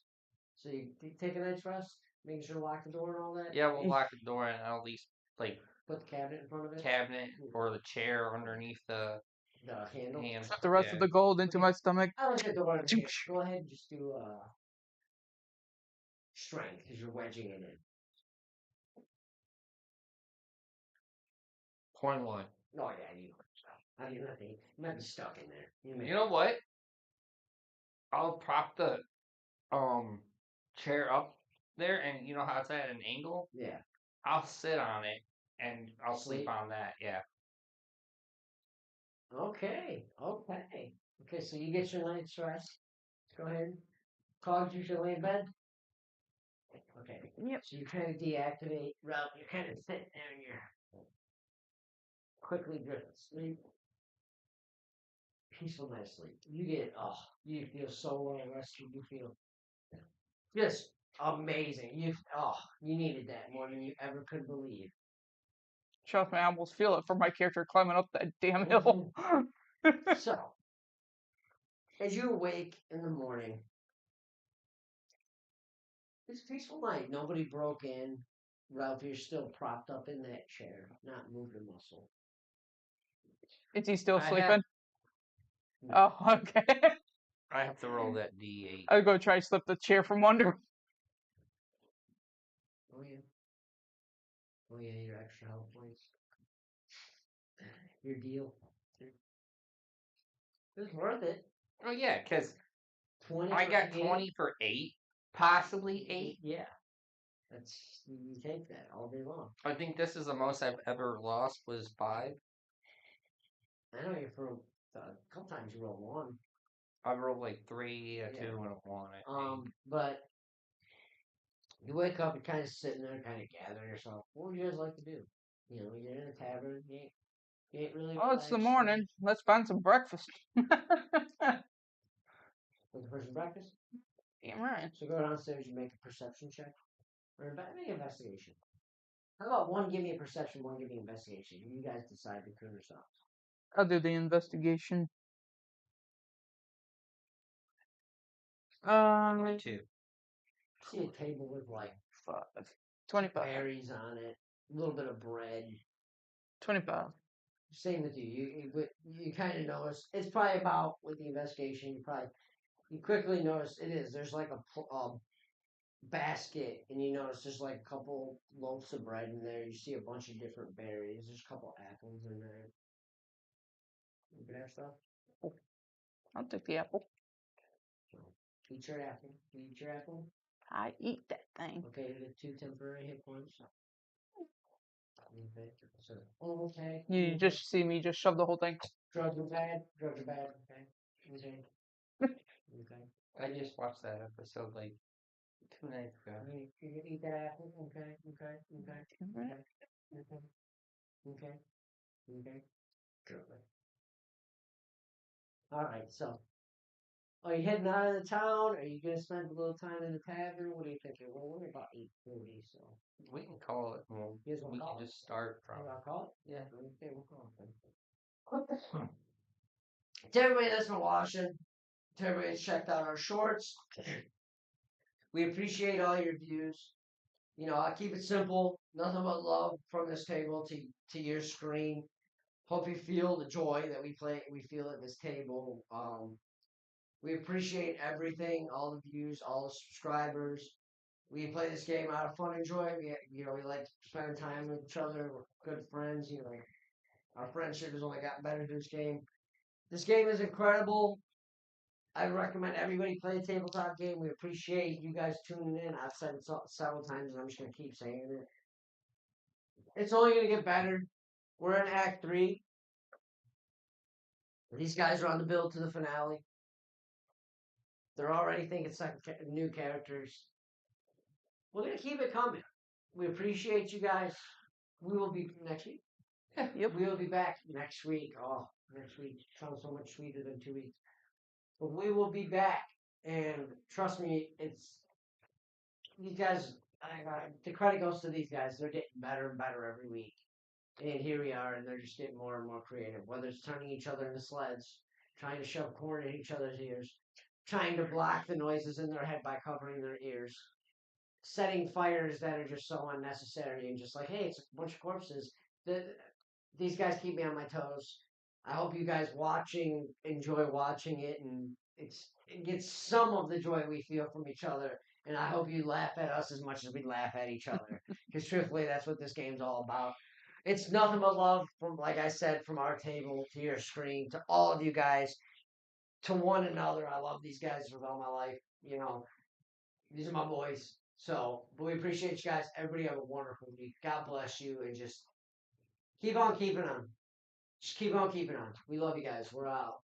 So you take a night's rest, making sure to lock the door and all that. Yeah, we'll lock the door and I'll at least like Put the cabinet in front of it. cabinet or the chair underneath the Handle. hand. Put the rest of the gold into my stomach. I like the door. Go ahead and just do strength because you're wedging it in. 0.1. Oh yeah, you might be stuck in there. You know what? I'll prop the chair up there, and you know how it's at an angle. Yeah. I'll sit on it and I'll sleep on that. Yeah. Okay. So you get your night's rest. Go ahead. Cogs, you should lay in bed. Okay. Yep. So you kind of deactivate. Ralph, you're kind of sitting there and you're quickly drift sleep. Peaceful night's sleep. You feel so well rested. You feel just amazing. You needed that more than you ever could believe. Trust me, I almost feel it from my character climbing up that damn hill. So, as you awake in the morning, it's a peaceful night. Nobody broke in. Ralph, you're still propped up in that chair, not moved a muscle. Is he still I sleeping? No. Oh, okay. I have to roll that D8. I'll go try to slip the chair from under. Oh yeah. Oh yeah, your extra health points. Your deal. It was worth it. Oh yeah, because 20 I for got the game. 20 for 8, possibly 8. Yeah. You take that all day long. I think this is the most I've ever lost was 5. I know you for a couple times you roll 1. I rolled like 3, a 2, Yeah. and a 1. I think. But you wake up, you're kind of sitting there, kind of gathering yourself. What would you guys like to do? You know, you're in a tavern. You ain't really. Oh, it's the relaxed. morning. Let's find some breakfast. With the person breakfast. Damn right. So go downstairs. You make a perception check or make an investigation. How about one give me a perception, one give me an investigation? You guys decide between yourselves. I'll do the investigation. 2. See a table with like 25. berries on it, a little bit of bread. 25. Same with you. You kind of notice it's probably about with the investigation. You quickly notice it is. There's like a basket, and you notice there's like a couple loaves of bread in there. You see a bunch of different berries. There's a couple apples in there. You can have stuff. I'll take the apple. So, eat your apple. Eat your apple. I eat that thing. Okay, you get 2 temporary hit points. Okay. So, okay. You just see me just shove the whole thing. Drugs are bad. Drugs are bad. Okay. Okay. Okay. I just watched that episode like 2 nights ago. You can eat that apple. Okay. Okay. Okay. Okay. Okay. Okay. Okay. Good. All right. So, are you heading out of the town? Are you gonna spend a little time in the tavern? What are you thinking? Well, we're about 8:40, so We can call it. Well, you guys want we to can call it? just start from. You want to call it? Yeah. Okay, we'll call it then. To everybody that's been watching, to everybody that's checked out our shorts, we appreciate all your views. You know, I keep it simple. Nothing but love from this table to your screen. Hope you feel the joy that we feel at this table. We appreciate everything, all the views, all the subscribers. We play this game out of fun and joy. We like spending time with each other. We're good friends. You know, our friendship has only gotten better through this game. This game is incredible. I recommend everybody play a tabletop game. We appreciate you guys tuning in. I've said it several times, and I'm just going to keep saying it. It's only going to get better. We're in Act 3. These guys are on the build to the finale. They're already thinking new characters. We're going to keep it coming. We appreciate you guys. We will be next week. Yep. We will be back next week. Oh, next week sounds so much sweeter than 2 weeks. But we will be back. And trust me, it's these guys. The credit goes to these guys. They're getting better and better every week. And here we are, and they're just getting more and more creative. Whether it's turning each other into sleds, trying to shove corn in each other's ears, trying to block the noises in their head by covering their ears, setting fires that are just so unnecessary, and just like, hey, it's a bunch of corpses. These guys keep me on my toes. I hope you guys enjoy watching it, and it gets some of the joy we feel from each other. And I hope you laugh at us as much as we laugh at each other. Because truthfully, that's what this game's all about. It's nothing but love from, like I said, from our table to your screen to all of you guys, to one another. I love these guys with all my life. You know, these are my boys. So, but we appreciate you guys. Everybody have a wonderful week. God bless you, and just keep on keeping on. Just keep on keeping on. We love you guys. We're out.